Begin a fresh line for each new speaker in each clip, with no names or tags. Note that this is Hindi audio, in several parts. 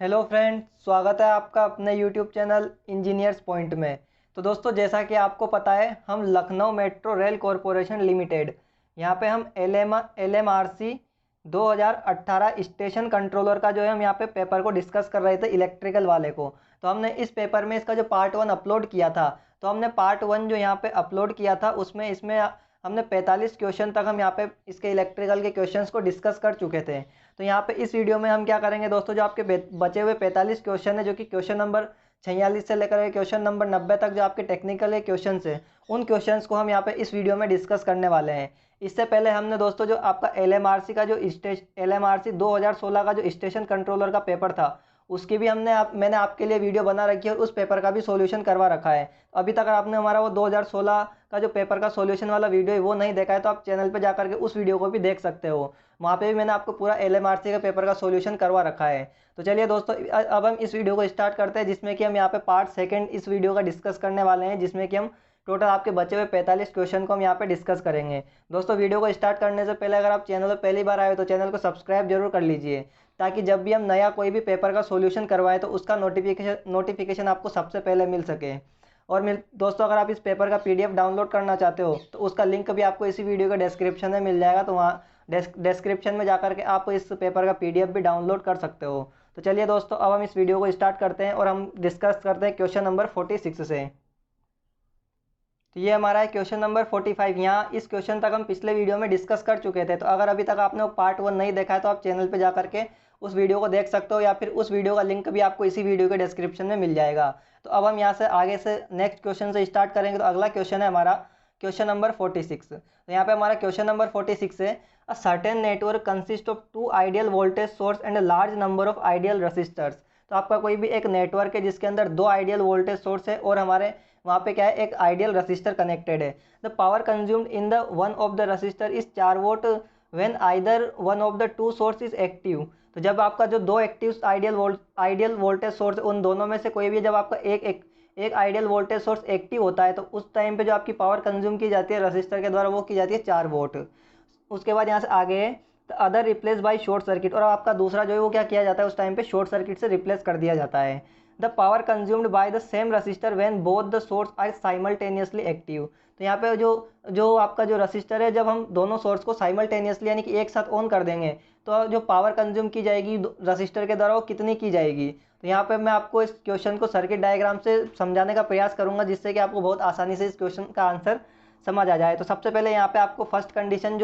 हेलो फ्रेंड, स्वागत है आपका अपने यूट्यूब चैनल इंजीनियर्स पॉइंट में। तो दोस्तों, जैसा कि आपको पता है, हम Lucknow metro rail corporation limited यहाँ पे हम L M R C 2018 station controller का जो है हम यहाँ पे पेपर को डिस्कस कर रहे थे, इलेक्ट्रिकल वाले को। तो हमने इस पेपर में इसका जो पार्ट 1 अपलोड किया था, तो हमने पार्ट 1 जो यहाँ पे अपलोड किया था उसमें इसमें हमने 45 क्वेश्चन तक हम यहाँ पे इसके इलेक्ट्रिकल के क्वेश्चंस को डिस्कस कर चुके थे। तो यहाँ पे इस वीडियो में हम क्या करेंगे दोस्तों, जो आपके बचे हुए 45 क्वेश्चन है, जो कि क्वेश्चन नंबर 46 से लेकर क्वेश्चन नंबर 90 तक जो आपके टेक्निकल है क्वेश्चन है, उन क्वेश्चंस को हम यहाँ पे इस वीडियो में डिस्कस करने वाले हैं। इससे पहले हमने दोस्तों जो आपका एल एम आर सी 2016 का जो स्टेशन कंट्रोलर का पेपर था, उसकी भी मैंने आपके लिए वीडियो बना रखी है और उस पेपर का भी सॉल्यूशन करवा रखा है। अभी तक आपने हमारा वो 2016 का जो पेपर का सॉल्यूशन वाला वीडियो है वो नहीं देखा है, तो आप चैनल पे जाकर के उस वीडियो को भी देख सकते हो। वहाँ पे भी मैंने आपको पूरा एलएमआरसी का पेपर का सॉल्यूशन करवा रखा है। तो चलिए दोस्तों, अब हम इस वीडियो को स्टार्ट करते हैं, जिसमें कि हम यहाँ पे पार्ट सेकंड इस वीडियो का डिस्कस करने वाले हैं, जिसमें कि हम टोटल आपके बचे हुए 45 क्वेश्चन को हम यहाँ पे डिस्कस करेंगे। दोस्तों, वीडियो को स्टार्ट करने से पहले अगर आप चैनल पर पहली बार आए हो तो चैनल को सब्सक्राइब जरूर कर लीजिए, ताकि जब भी हम नया कोई भी पेपर का सॉल्यूशन करवाएं तो उसका नोटिफिकेशन आपको सबसे पहले मिल सके। और दोस्तों, अगर आप इस पेपर का पीडीएफ डाउनलोड करना चाहते हो तो उसका लिंक भी आपको इसी वीडियो के डिस्क्रिप्शन में मिल जाएगा, तो वहाँ डिस्क्रिप्शन में जाकर के आप इस पेपर का पीडीएफ भी डाउनलोड कर सकते हो। तो चलिए दोस्तों, अब हम इस वीडियो को स्टार्ट करते हैं और हम डिस्कस करते हैं क्वेश्चन नंबर 46 से। तो ये हमारा है क्वेश्चन नंबर 45। यहाँ इस क्वेश्चन तक हम पिछले वीडियो में डिस्कस कर चुके थे, तो अगर अभी तक आपने वो पार्ट 1 नहीं देखा है तो आप चैनल पे जा करके उस वीडियो को देख सकते हो, या फिर उस वीडियो का लिंक भी आपको इसी वीडियो के डिस्क्रिप्शन में मिल जाएगा। तो अब हम यहाँ से आगे से नेक्स्ट क्वेश्चन से स्टार्ट करेंगे। तो अगला क्वेश्चन है हमारा क्वेश्चन नंबर 46। तो यहाँ पे हमारा क्वेश्चन नंबर 46 है, a certain network consist of 2 ideal voltage source and a large number of ideal resistors. तो आपका कोई भी एक नेटवर्क है जिसके अंदर 2 आइडियल वोल्टेज सोर्स है और हमारे वहाँ पे क्या है, एक आइडियल रसिस्टर कनेक्टेड है। The power consumed in the one of the resistor is 4 volt when either one of the two source is active. तो जब आपका जो दो एक्टिव आइडियल वोल्टेज सोर्स, उन दोनों में से कोई भी, जब आपका एक आइडियल वोल्टेज सोर्स एक्टिव होता है तो उस टाइम पे जो आपकी पावर कंज्यूम की जाती है रसिस्टर के द्वारा, वो की जाती है 4 वोल्ट। उसके बाद यहाँ से आगे है the other replace by short circuit, और आपका दूसरा जो है वो क्या किया जाता है, उस टाइम पे शॉर्ट सर्किट से रिप्लेस कर दिया जाता है। The power consumed by the same resistor when both the source are simultaneously active. तो यहाँ पे जो जो आपका जो रसिस्टर है, जब हम दोनों सोर्स को साइमल्टेनियसली यानी कि एक साथ ऑन कर देंगे, तो जो पावर कंज्यूम की जाएगी रसिस्टर के द्वारा वो कितनी की जाएगी। तो यहाँ पे मैं आपको इस क्वेश्चन को सर्किट डायग्राम से समझाने का प्रयास करूंगा, जिससे कि आपको बहुत आसानी से इस क्वेश्चन का आंसर समझ आ जाए। तो सबसे पहले यहाँ पे आपको फर्स्ट कंडीशन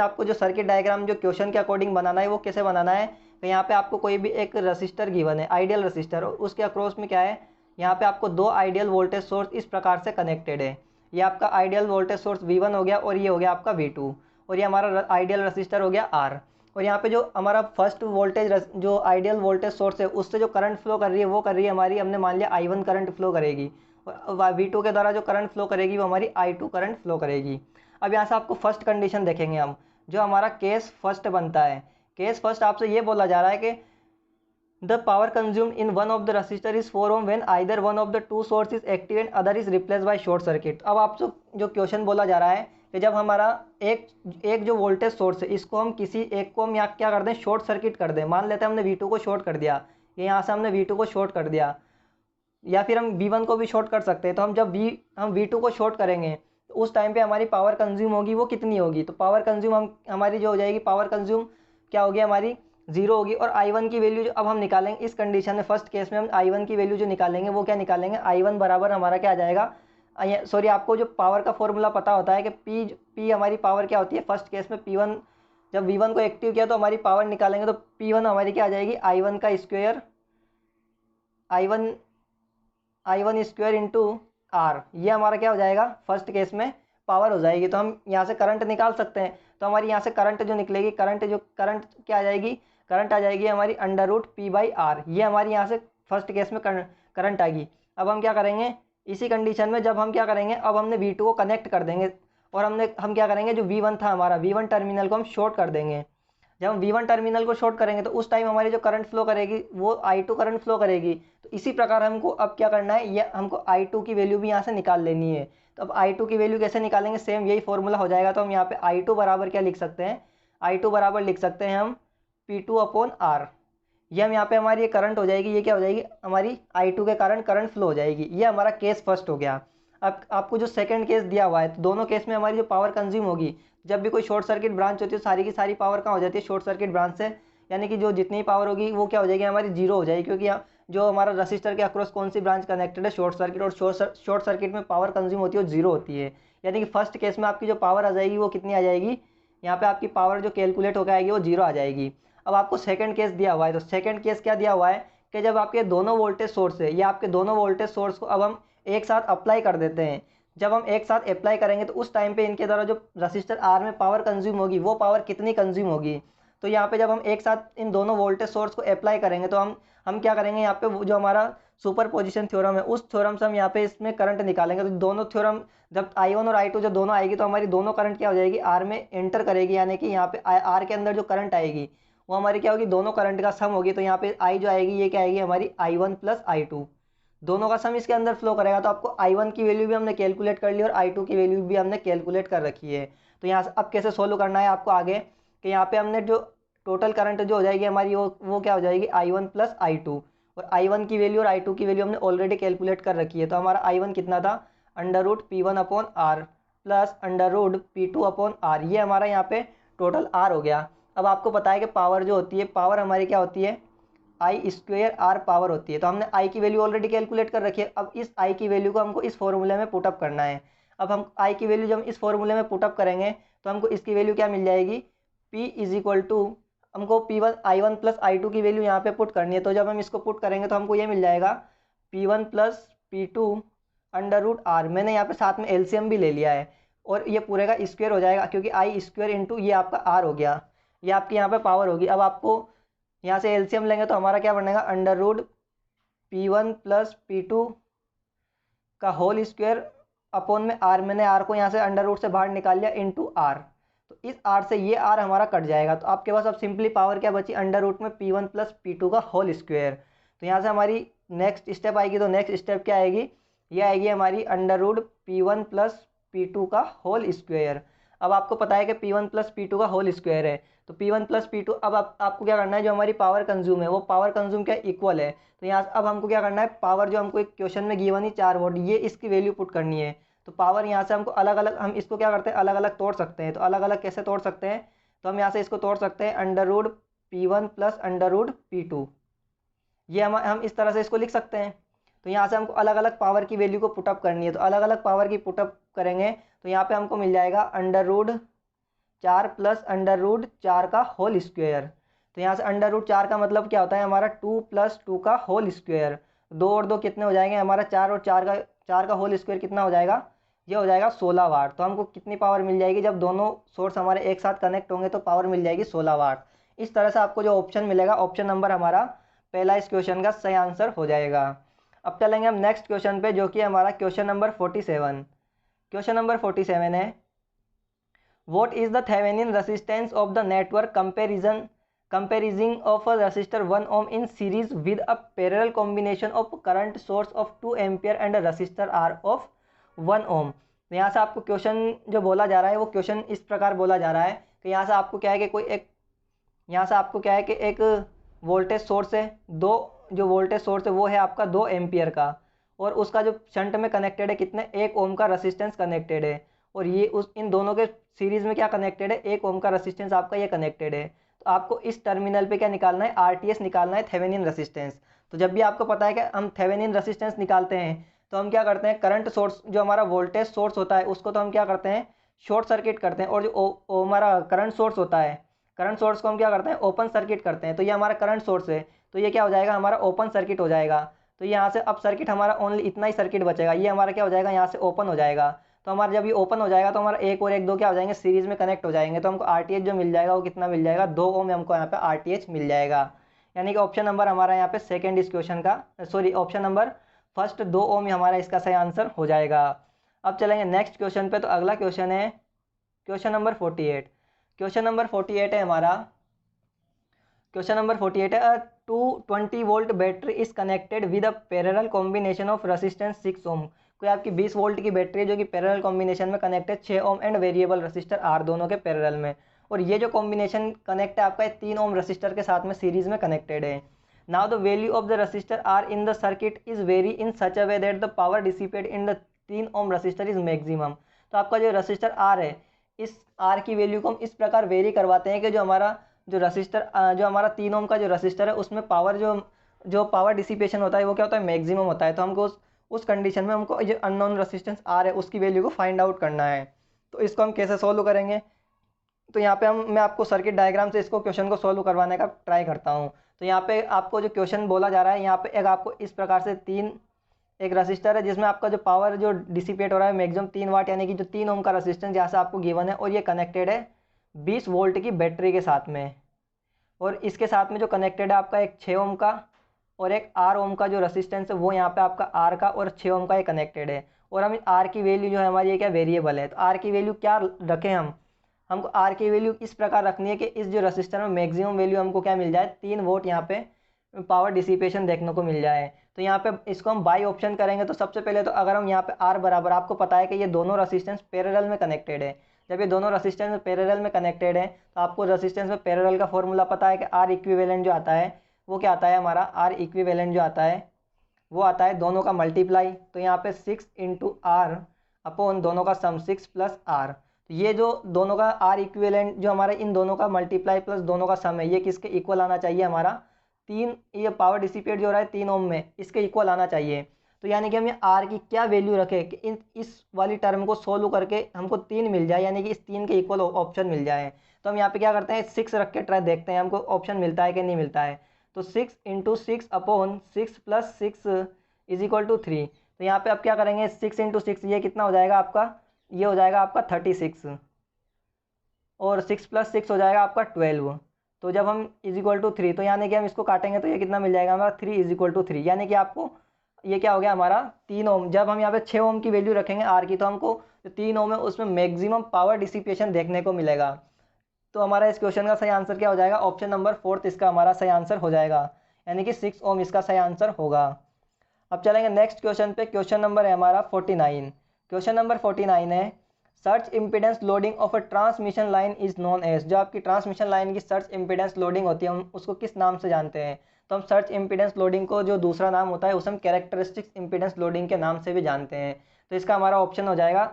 आपको जो सर्किट डायग्राम जो क्वेश्चन के अकॉर्डिंग बनाना है, वो कैसे बनाना है। तो यहाँ पे आपको कोई भी एक रसिस्टर गिवन है, आइडियल रसिस्टर, और उसके अक्रॉस में क्या है, यहाँ पे आपको 2 आइडियल वोल्टेज सोर्स इस प्रकार से कनेक्टेड है। ये आपका आइडियल वोल्टेज सोर्स V1 हो गया, और ये हो गया आपका V2, और ये हमारा आइडियल रसिस्टर हो गया R। और यहाँ पे जो हमारा फर्स्ट वोल्टेज जो आइडियल वोल्टेज सोर्स है, उससे जो करंट फ्लो कर रही है वो कर रही है हमारी, हमने मान लिया I1 करंट फ्लो करेगी, और V2 के द्वारा जो करंट फ्लो करेगी वो हमारी I2 करंट फ्लो करेगी। अब यहाँ से आपको फर्स्ट कंडीशन देखेंगे हम, जो हमारा केस फर्स्ट बनता है। केस फर्स्ट आपसे ये बोला जा रहा है कि the power consumed in one of the resistor is 4 ohm when either one of the two source is active and other is replace by short circuit. अब आपसे जो क्वेश्चन बोला जा रहा है कि जब हमारा एक एक जो वोल्टेज सोर्स है, इसको हम किसी एक को हम यहाँ क्या कर दें, शॉर्ट सर्किट कर दें। मान लेते हैं हमने V2 को शॉर्ट कर दिया, ये यहाँ से हमने V2 को शॉर्ट कर दिया, या फिर हम V1 को भी शॉर्ट कर सकते हैं। तो हम जब हम V2 को शॉर्ट करेंगे तो उस टाइम पे हमारी पावर कंज्यूम होगी वो कितनी होगी। तो पावर कंज्यूम हमारी जो हो जाएगी, पावर कंज्यूम क्या होगी हमारी, 0 होगी। और I1 की वैल्यू जो अब हम निकालेंगे इस कंडीशन में, फर्स्ट केस में हम I1 की वैल्यू जो निकालेंगे वो क्या निकालेंगे, I1 बराबर हमारा क्या आ जाएगा, सॉरी, आपको जो पावर का फॉर्मूला पता होता है कि P हमारी पावर क्या होती है, फर्स्ट केस में P1, जब V1 को एक्टिव किया तो हमारी पावर निकालेंगे तो P1 हमारी क्या आ जाएगी, I1 का square, I1 square into R। ये हमारा क्या हो जाएगा, फर्स्ट केस में पावर हो जाएगी। तो हम यहाँ से करंट निकाल सकते हैं। तो हमारी यहाँ से करंट जो निकलेगी, करंट क्या आ जाएगी, करंट आ जाएगी हमारी √P/R। ये हमारी यहाँ से फर्स्ट केस में करंट आएगी। अब हम क्या करेंगे, इसी कंडीशन में जब हम क्या करेंगे, अब हमने V2 को कनेक्ट कर देंगे, और हम क्या करेंगे, जो V1 था हमारा, V1 टर्मिनल को हम शॉर्ट कर देंगे। जब हम V1 टर्मिनल को शॉर्ट करेंगे तो उस टाइम हमारी जो करंट फ्लो करेगी वो I2 करंट फ्लो करेगी। तो इसी प्रकार हमको अब क्या करना है, ये हमको I2 की वैल्यू भी यहाँ से निकाल लेनी है। तो अब I2 की वैल्यू कैसे निकालेंगे, सेम यही फॉर्मूला हो जाएगा। तो हम यहाँ पे I2 बराबर क्या लिख सकते हैं, I2 बराबर लिख सकते हैं हम P2/R। ये हम यहाँ पे हमारी ये करंट हो जाएगी, ये क्या हो जाएगी हमारी I2 के कारण करंट फ्लो हो जाएगी। ये हमारा केस फर्स्ट हो गया। अब आपको जो सेकंड केस दिया हुआ है, तो दोनों केस में हमारी जो पावर कंज्यूम होगी, जब भी कोई शॉर्ट सर्किट ब्रांच होती है सारी की सारी पावर कहाँ हो जाती है, शॉर्ट सर्किट ब्रांच से, यानी कि जो जितनी पावर होगी वो क्या हो जाएगी हमारी जीरो हो जाएगी, क्योंकि जो हमारा रजिस्टर के अक्रॉस कौन सी ब्रांच कनेक्टेड है, शॉर्ट सर्किट, और शॉर्ट सर्किट में पावर कंज्यूम होती है वो जीरो होती है। यानी कि फर्स्ट केस में आपकी जो पावर आ जाएगी वो कितनी आ जाएगी, यहाँ पे आपकी पावर जो कैलकुलेट होकर आएगी वो जीरो आ जाएगी। अब आपको सेकंड केस दिया हुआ है, तो सेकंड केस क्या दिया हुआ है कि जब आपके दोनों वोल्टेज सोर्स है, या आपके दोनों वोल्टेज सोर्स को अब हम एक साथ अप्लाई कर देते हैं। जब हम एक साथ अप्लाई करेंगे तो उस टाइम पे इनके द्वारा जो रजिस्टर आर में पावर कंज्यूम होगी वो पावर कितनी कंज्यूम होगी। तो यहाँ पे जब हम एक साथ इन दोनों वोल्टेज सोर्स को अप्लाई करेंगे तो हम क्या करेंगे, यहाँ पे जो हमारा सुपर पोजिशन थ्योरम है उस थ्योरम से हम यहाँ पे इसमें करंट निकालेंगे। तो दोनों थ्योरम जब I1 और I2 जो दोनों आएगी तो हमारी दोनों करंट क्या हो जाएगी, आर में एंटर करेगी, यानी कि यहाँ पे आर के अंदर जो करंट आएगी वो हमारी क्या होगी, दोनों करंट का सम होगी। तो यहाँ पे आई जो आएगी ये क्या आएगी हमारी I1 प्लस I2, दोनों का सम इसके अंदर फ्लो करेगा। तो आपको I1 की वैल्यू भी हमने कैलकुलेट कर ली और I2 की वैल्यू भी हमने कैलकुलेट कर रखी है। तो यहाँ से अब कैसे सोल्व करना है आपको आगे, कि यहाँ पे हमने जो टोटल करंट जो हो जाएगी हमारी वो क्या हो जाएगी I1 प्लस I2, और I1 की वैल्यू और I2 की वैल्यू हमने ऑलरेडी कैलकुलेट कर रखी है। तो हमारा I1 कितना था, √P1/R प्लस √P2/R, ये हमारा यहाँ पे टोटल R हो गया। अब आपको पता है कि पावर जो होती है, पावर हमारी क्या होती है, I²R पावर होती है। तो हमने I की वैल्यू ऑलरेडी कैलकुलेट कर रखी है। अब इस I की वैल्यू को हमको इस फॉर्मूले में पुटअप करना है। अब हम I की वैल्यू जब इस फॉर्मूले में पुटअप करेंगे तो हमको इसकी वैल्यू क्या मिल जाएगी, P इज इक्वल टू, हमको I1 प्लस I2 की वैल्यू यहाँ पे पुट करनी है। तो जब हम इसको पुट करेंगे तो हमको ये मिल जाएगा P1 प्लस P2/√R। मैंने यहाँ पे साथ में LCM भी ले लिया है और ये पूरे का स्क्वायर हो जाएगा, क्योंकि I² इंटू ये आपका R हो गया, ये आपकी यहाँ पे पावर होगी। अब आपको यहाँ से LCM लेंगे तो हमारा क्या बनेगा, √P1 प्लस P2 का होल स्क्वायर अपॉन में R, मैंने R को यहाँ से अंडर से बाहर निकाल लिया इंटू R। तो इस R से ये R हमारा कट जाएगा। तो आपके पास अब सिंपली पावर क्या बची, अंडर में P1 प्लस P2 का होल स्क्वायर। तो यहाँ से हमारी नेक्स्ट स्टेप आएगी, तो नेक्स्ट स्टेप क्या आएगी, ये आएगी हमारी √P1 प्लस P2 का होल स्क्वायर। अब आपको पता है कि P1 प्लस P2 का होल स्क्वायर है, तो P1 प्लस P2, अब आपको क्या करना है, जो हमारी पावर कंज्यूम है वो पावर कंज्यूम क्या इक्वल है। तो यहाँ से अब हमको क्या करना है, पावर जो हमको एक क्वेश्चन में गिवन ही 4 वोल्ट, ये इसकी वैल्यू पुट करनी है। तो पावर यहाँ से हमको अलग अलग, हम इसको क्या करते हैं अलग अलग तोड़ सकते हैं। तो अलग अलग कैसे तोड़ सकते हैं, तो हम यहाँ से इसको तोड़ सकते हैं √P1 प्लस √P2, ये हम इस तरह से इसको लिख सकते हैं। तो यहाँ से हमको अलग अलग पावर की वैल्यू को पुटअप करनी है। तो अलग अलग पावर की पुटअप करेंगे तो यहाँ पे हमको मिल जाएगा √4 प्लस √4 का होल स्क्वायर। तो यहाँ से √4 का मतलब क्या होता है हमारा 2 + 2 का होल स्क्वायर। 2 और 2 कितने हो जाएंगे हमारा 4, और 4 का होल स्क्वायर कितना हो जाएगा, ये हो जाएगा 16 वाट। तो हमको कितनी पावर मिल जाएगी, जब दोनों सोर्स हमारे एक साथ कनेक्ट होंगे तो पावर मिल जाएगी 16 वाट। इस तरह से आपको जो ऑप्शन मिलेगा, ऑप्शन नंबर हमारा पहला इस क्वेश्चन का सही आंसर हो जाएगा। अब चलेंगे हम नेक्स्ट क्वेश्चन पे, जो कि हमारा क्वेश्चन नंबर 47। क्वेश्चन नंबर 47 है, what is the Thevenin resistance of the network comprising of a resistor 1 ohm in series with a parallel combination of current source of 2 ampere and a resistor R of 1 ohm। तो यहाँ से आपको क्वेश्चन जो बोला जा रहा है वो क्वेश्चन इस प्रकार बोला जा रहा है कि यहाँ से आपको क्या है कि कोई एक, यहाँ से आपको क्या है कि एक वोल्टेज सोर्स है, जो वोल्टेज सोर्स है वो है आपका 2 एम्पियर का, और उसका जो शंट में कनेक्टेड है कितने 1 ओम का रेसिस्टेंस कनेक्टेड है, और ये इन दोनों के सीरीज में क्या कनेक्टेड है, 1 ओम का रेसिस्टेंस आपका ये कनेक्टेड है। तो आपको इस टर्मिनल पे क्या निकालना है, RTS निकालना है, थेवेनिन रेसिस्टेंस। तो जब भी आपको पता है कि हम थेवेनिन रेसिस्टेंस निकालते हैं तो हम क्या करते हैं, करंट सोर्स जो हमारा वोल्टेज सोर्स होता है उसको तो हम क्या करते हैं शॉर्ट सर्किट करते हैं, और जो हमारा करंट सोर्स होता है, करंट सोर्स को हम क्या करते हैं ओपन सर्किट करते हैं। तो ये हमारा करंट सोर्स है, तो ये क्या हो जाएगा हमारा ओपन सर्किट हो जाएगा। तो यहाँ से अब सर्किट हमारा ओनली इतना ही सर्किट बचेगा, ये हमारा क्या हो जाएगा यहाँ से ओपन हो जाएगा। तो हमारा जब ये ओपन हो जाएगा तो हमारा 1 और 1 2 क्या हो जाएंगे सीरीज में कनेक्ट हो जाएंगे। तो हमको RTH जो मिल जाएगा वो कितना मिल जाएगा, 2 ओम हमको यहाँ पे RTH मिल जाएगा। यानी कि ऑप्शन नंबर हमारा यहाँ पे सेकंड इस क्वेश्चन का, सॉरी ऑप्शन नंबर फर्स्ट 2 ओम हमारा इसका सही आंसर हो जाएगा। अब चलेंगे नेक्स्ट क्वेश्चन पे। तो अगला क्वेश्चन है क्वेश्चन नंबर 48। क्वेश्चन नंबर 48 है हमारा, क्वेश्चन नंबर 48 है, 220 volt battery is connected with a parallel combination of resistance 6 ओम। कोई आपकी 20 वोल्ट की बैटरी है जो कि पैरेलल कॉम्बिनेशन में कनेक्ट है 6 ohm and variable resistor R दोनों के पैरेलल में, और ये जो कॉम्बिनेशन कनेक्ट है आपका 3 ओम रेसिस्टर के साथ में सीरीज में कनेक्टेड है। Now the value of the resistor R in the circuit is very in such a way that the power dissipate in the 3 ohm resistor is maximum. तो आपका जो रजिस्टर आर है, इस आर की वैल्यू को हम इस प्रकार वेरी करवाते हैं कि जो हमारा जो रजिस्टर जो हमारा 3 ओम का जो रजिस्टर है उसमें पावर जो पावर डिसिपेशन होता है वो क्या होता है, मैक्सिमम होता है। तो हमको उस कंडीशन में हमको ये अननोन रेजिस्टेंस आर है उसकी वैल्यू को फाइंड आउट करना है। तो इसको हम कैसे सोल्व करेंगे, तो यहाँ पे मैं आपको सर्किट डायग्राम से इसको क्वेश्चन को सोल्व करवाने का ट्राई करता हूँ। तो यहाँ पे आपको जो क्वेश्चन बोला जा रहा है, यहाँ पे एक आपको इस प्रकार से एक रजिस्टर है जिसमें आपका जो पावर जो डिसिपेट हो रहा है मैक्सिमम 3 वाट, यानी कि जो 3 ओम का रजिस्टेंस यहाँ से आपको गिवन है, और ये कनेक्टेड है 20 वोल्ट की बैटरी के साथ में। और इसके साथ में जो कनेक्टेड है आपका एक 6 ओम का और एक आर ओम का जो रजिस्टेंस है वो यहाँ पे आपका आर का और 6 ओम का ये कनेक्टेड है। और हम आर की वैल्यू जो है हमारी ये क्या वेरिएबल है, तो आर की वैल्यू क्या रखें हमको आर की वैल्यू इस प्रकार रखनी है कि इस जो रजिस्टर में मैक्सिमम वैल्यू हमको क्या मिल जाए, 3 वोल्ट यहाँ पे पावर डिसिपेशन देखने को मिल जाए। तो यहाँ पे इसको हम बाई ऑप्शन करेंगे। तो सबसे पहले तो अगर हम यहाँ पे आर बराबर, आपको पता है कि ये दोनों रजिस्टेंस पैरेलल में कनेक्टेड है। जब ये दोनों रजिस्टेंस पैरेलल में कनेक्टेड है तो आपको रजिस्टेंस में पैरेलल का फॉर्मूला पता है कि आर इक्विवेलेंट जो आता है वो क्या आता है, हमारा आर इक्विवेलेंट जो आता है वो आता है दोनों का मल्टीप्लाई। तो यहाँ पे 6 इंटू आर अपॉन दोनों का सम 6 प्लस आर। तो ये जो दोनों का आर इक्विवेलेंट जो हमारे इन दोनों का मल्टीप्लाई प्लस दोनों का सम है, ये किसके इक्वल आना चाहिए, हमारा 3, ये पावर डिसिपेट जो हो रहा है 3 ओम में, इसके इक्वल आना चाहिए। तो यानी कि हम ये आर की क्या वैल्यू रखें कि इस वाली टर्म को सोल्व करके हमको 3 मिल जाए, यानी कि इस 3 के इक्वल ऑप्शन मिल जाए। तो हम यहाँ पे क्या करते हैं, 6 रख के ट्राई देखते हैं हमको ऑप्शन मिलता है कि नहीं मिलता है। तो 6 into 6 upon 6 plus 6 is equal to 3। तो यहाँ पे आप क्या करेंगे, 6 इंटू 6 ये कितना हो जाएगा आपका, ये हो जाएगा आपका 36, और 6 प्लस 6 हो जाएगा आपका 12। तो जब हम इज इक्वल टू 3, तो यानी कि हम इसको काटेंगे तो ये कितना मिल जाएगा हमारा 3 इज इक्वल टू 3, यानी कि आपको ये क्या हो गया हमारा 3 ओम। जब हम यहाँ पे 6 ओम की वैल्यू रखेंगे आर की, तो हमको जो 3 ओम है उसमें मैक्सिमम पावर डिसिपेशन देखने को मिलेगा। तो हमारा इस क्वेश्चन का सही आंसर क्या हो जाएगा, ऑप्शन नंबर 4 इसका हमारा सही आंसर हो जाएगा, यानी कि 6 ओम इसका सही आंसर होगा। अब चलेंगे नेक्स्ट क्वेश्चन पे। क्वेश्चन नंबर है हमारा 49। क्वेश्चन नंबर 49 है, surge impedance loading of a transmission line is known as. जो आपकी ट्रांसमिशन लाइन की सर्च इम्पीडेंस लोडिंग होती है हम उसको किस नाम से जानते हैं, तो हम सर्च इम्पीडेंस लोडिंग को जो दूसरा नाम होता है उसे हम कैरेक्टरिस्टिक्स इम्पीडेंस लोडिंग के नाम से भी जानते हैं। तो इसका हमारा ऑप्शन हो जाएगा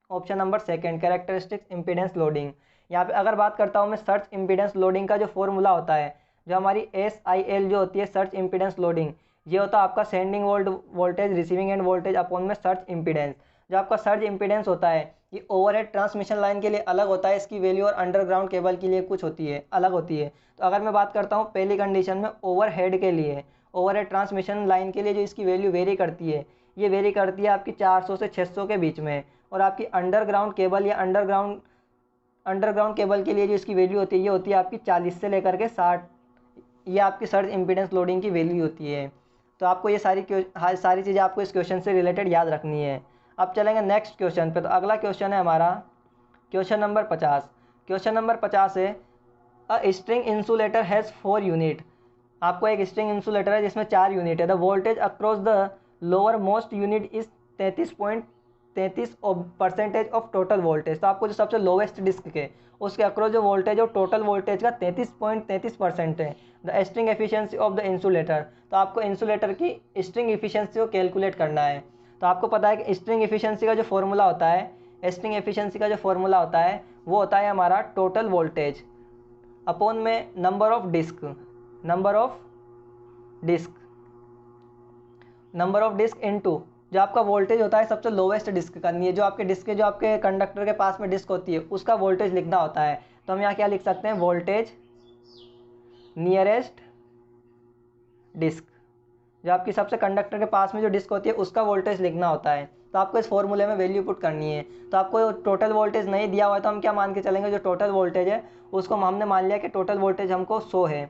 option number 2, characteristics impedance loading. यहाँ पे अगर बात करता हूँ मैं सर्च इम्पीडेंस लोडिंग का जो फॉर्मूला होता है, जो हमारी SIL जो होती है सर्च इम्पीडेंस लोडिंग, ये होता है आपका sending voltage receiving end voltage upon में सर्च इम्पीडेंस। जो आपका सर्च इम्पीडेंस होता है ये ओवरहेड ट्रांसमिशन लाइन के लिए अलग होता है, इसकी वैल्यू और अंडरग्राउंड केबल के लिए कुछ होती है, अलग होती है। तो अगर मैं बात करता हूँ पहली कंडीशन में ओवरहेड के लिए, ओवरहेड ट्रांसमिशन लाइन के लिए जो इसकी वैल्यू वेरी करती है, ये वेरी करती है आपकी 400 से 600 के बीच में। और आपकी अंडरग्राउंड केबल या अंडरग्राउंड केबल के लिए जो इसकी वैल्यू होती है ये होती है आपकी 40 से लेकर के 60, ये आपकी सर्च इम्पीडेंस लोडिंग की वैल्यू होती है। तो आपको ये सारी चीज़ें आपको इस क्वेश्चन से रिलेटेड याद रखनी है। अब चलेंगे नेक्स्ट क्वेश्चन पे। तो अगला क्वेश्चन है हमारा क्वेश्चन नंबर 50। क्वेश्चन नंबर 50 है, a string insulator has 4 unit. आपको एक स्ट्रिंग इंसुलेटर है जिसमें 4 यूनिट है। The voltage across the lower most unit is 33.33% of total voltage. तो आपको जो सबसे लोवेस्ट डिस्क के उसके अक्रॉस जो वोल्टेज है टोटल वोल्टेज का 33.33% है। The string efficiency of the insulator. तो आपको इंसुलेटर की स्ट्रिंग एफिशिएंसी को कैलकुलेट करना है। तो आपको पता है कि स्ट्रिंग एफिशिएंसी का जो फॉर्मूला होता है, स्ट्रिंग एफिशिएंसी का जो फॉर्मूला होता है वो होता है हमारा टोटल वोल्टेज अपॉन में नंबर ऑफ डिस्क इनटू जो आपका वोल्टेज होता है सबसे लोवेस्ट डिस्क करनी है। जो आपके डिस्क के जो आपके कंडक्टर के पास में डिस्क होती है उसका वोल्टेज लिखना होता है। तो हम यहाँ क्या लिख सकते हैं, वोल्टेज नियरेस्ट डिस्क। जो आपकी सबसे कंडक्टर के पास में जो डिस्क होती है उसका वोल्टेज लिखना होता है। तो आपको इस फॉर्मूले में वैल्यू पुट करनी है। तो आपको टोटल वोल्टेज नहीं दिया हुआ है तो हम क्या मान के चलेंगे, जो टोटल वोल्टेज है उसको हमने मान लिया कि टोटल वोल्टेज हमको 100 है।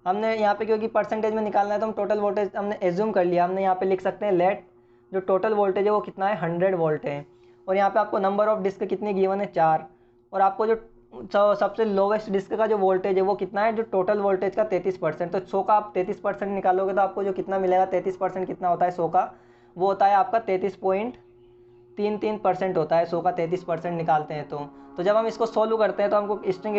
हमने यहाँ पे क्योंकि परसेंटेज में निकालना है तो हम टोटल वोल्टेज हमने एज्यूम कर लिया। हमने यहाँ पे लिख सकते हैं लेट जो टोटल वोल्टेज है वो कितना है 100 वोल्ट है। और यहाँ पे आपको नंबर ऑफ डिस्क कितनी गिवन है 4। और आपको जो सबसे लोवेस्ट डिस्क का जो वोल्टेज है वो कितना है, जो टोटल वोल्टेज का 33%। तो 100 का आप 33% निकालोगे तो आपको जो कितना मिलेगा, 33% कितना होता है 100 का, वो होता है आपका 33.33% होता है। 100 का 33% निकालते हैं तो जब हम इसको सोल्व करते हैं तो हमको स्ट्रिंग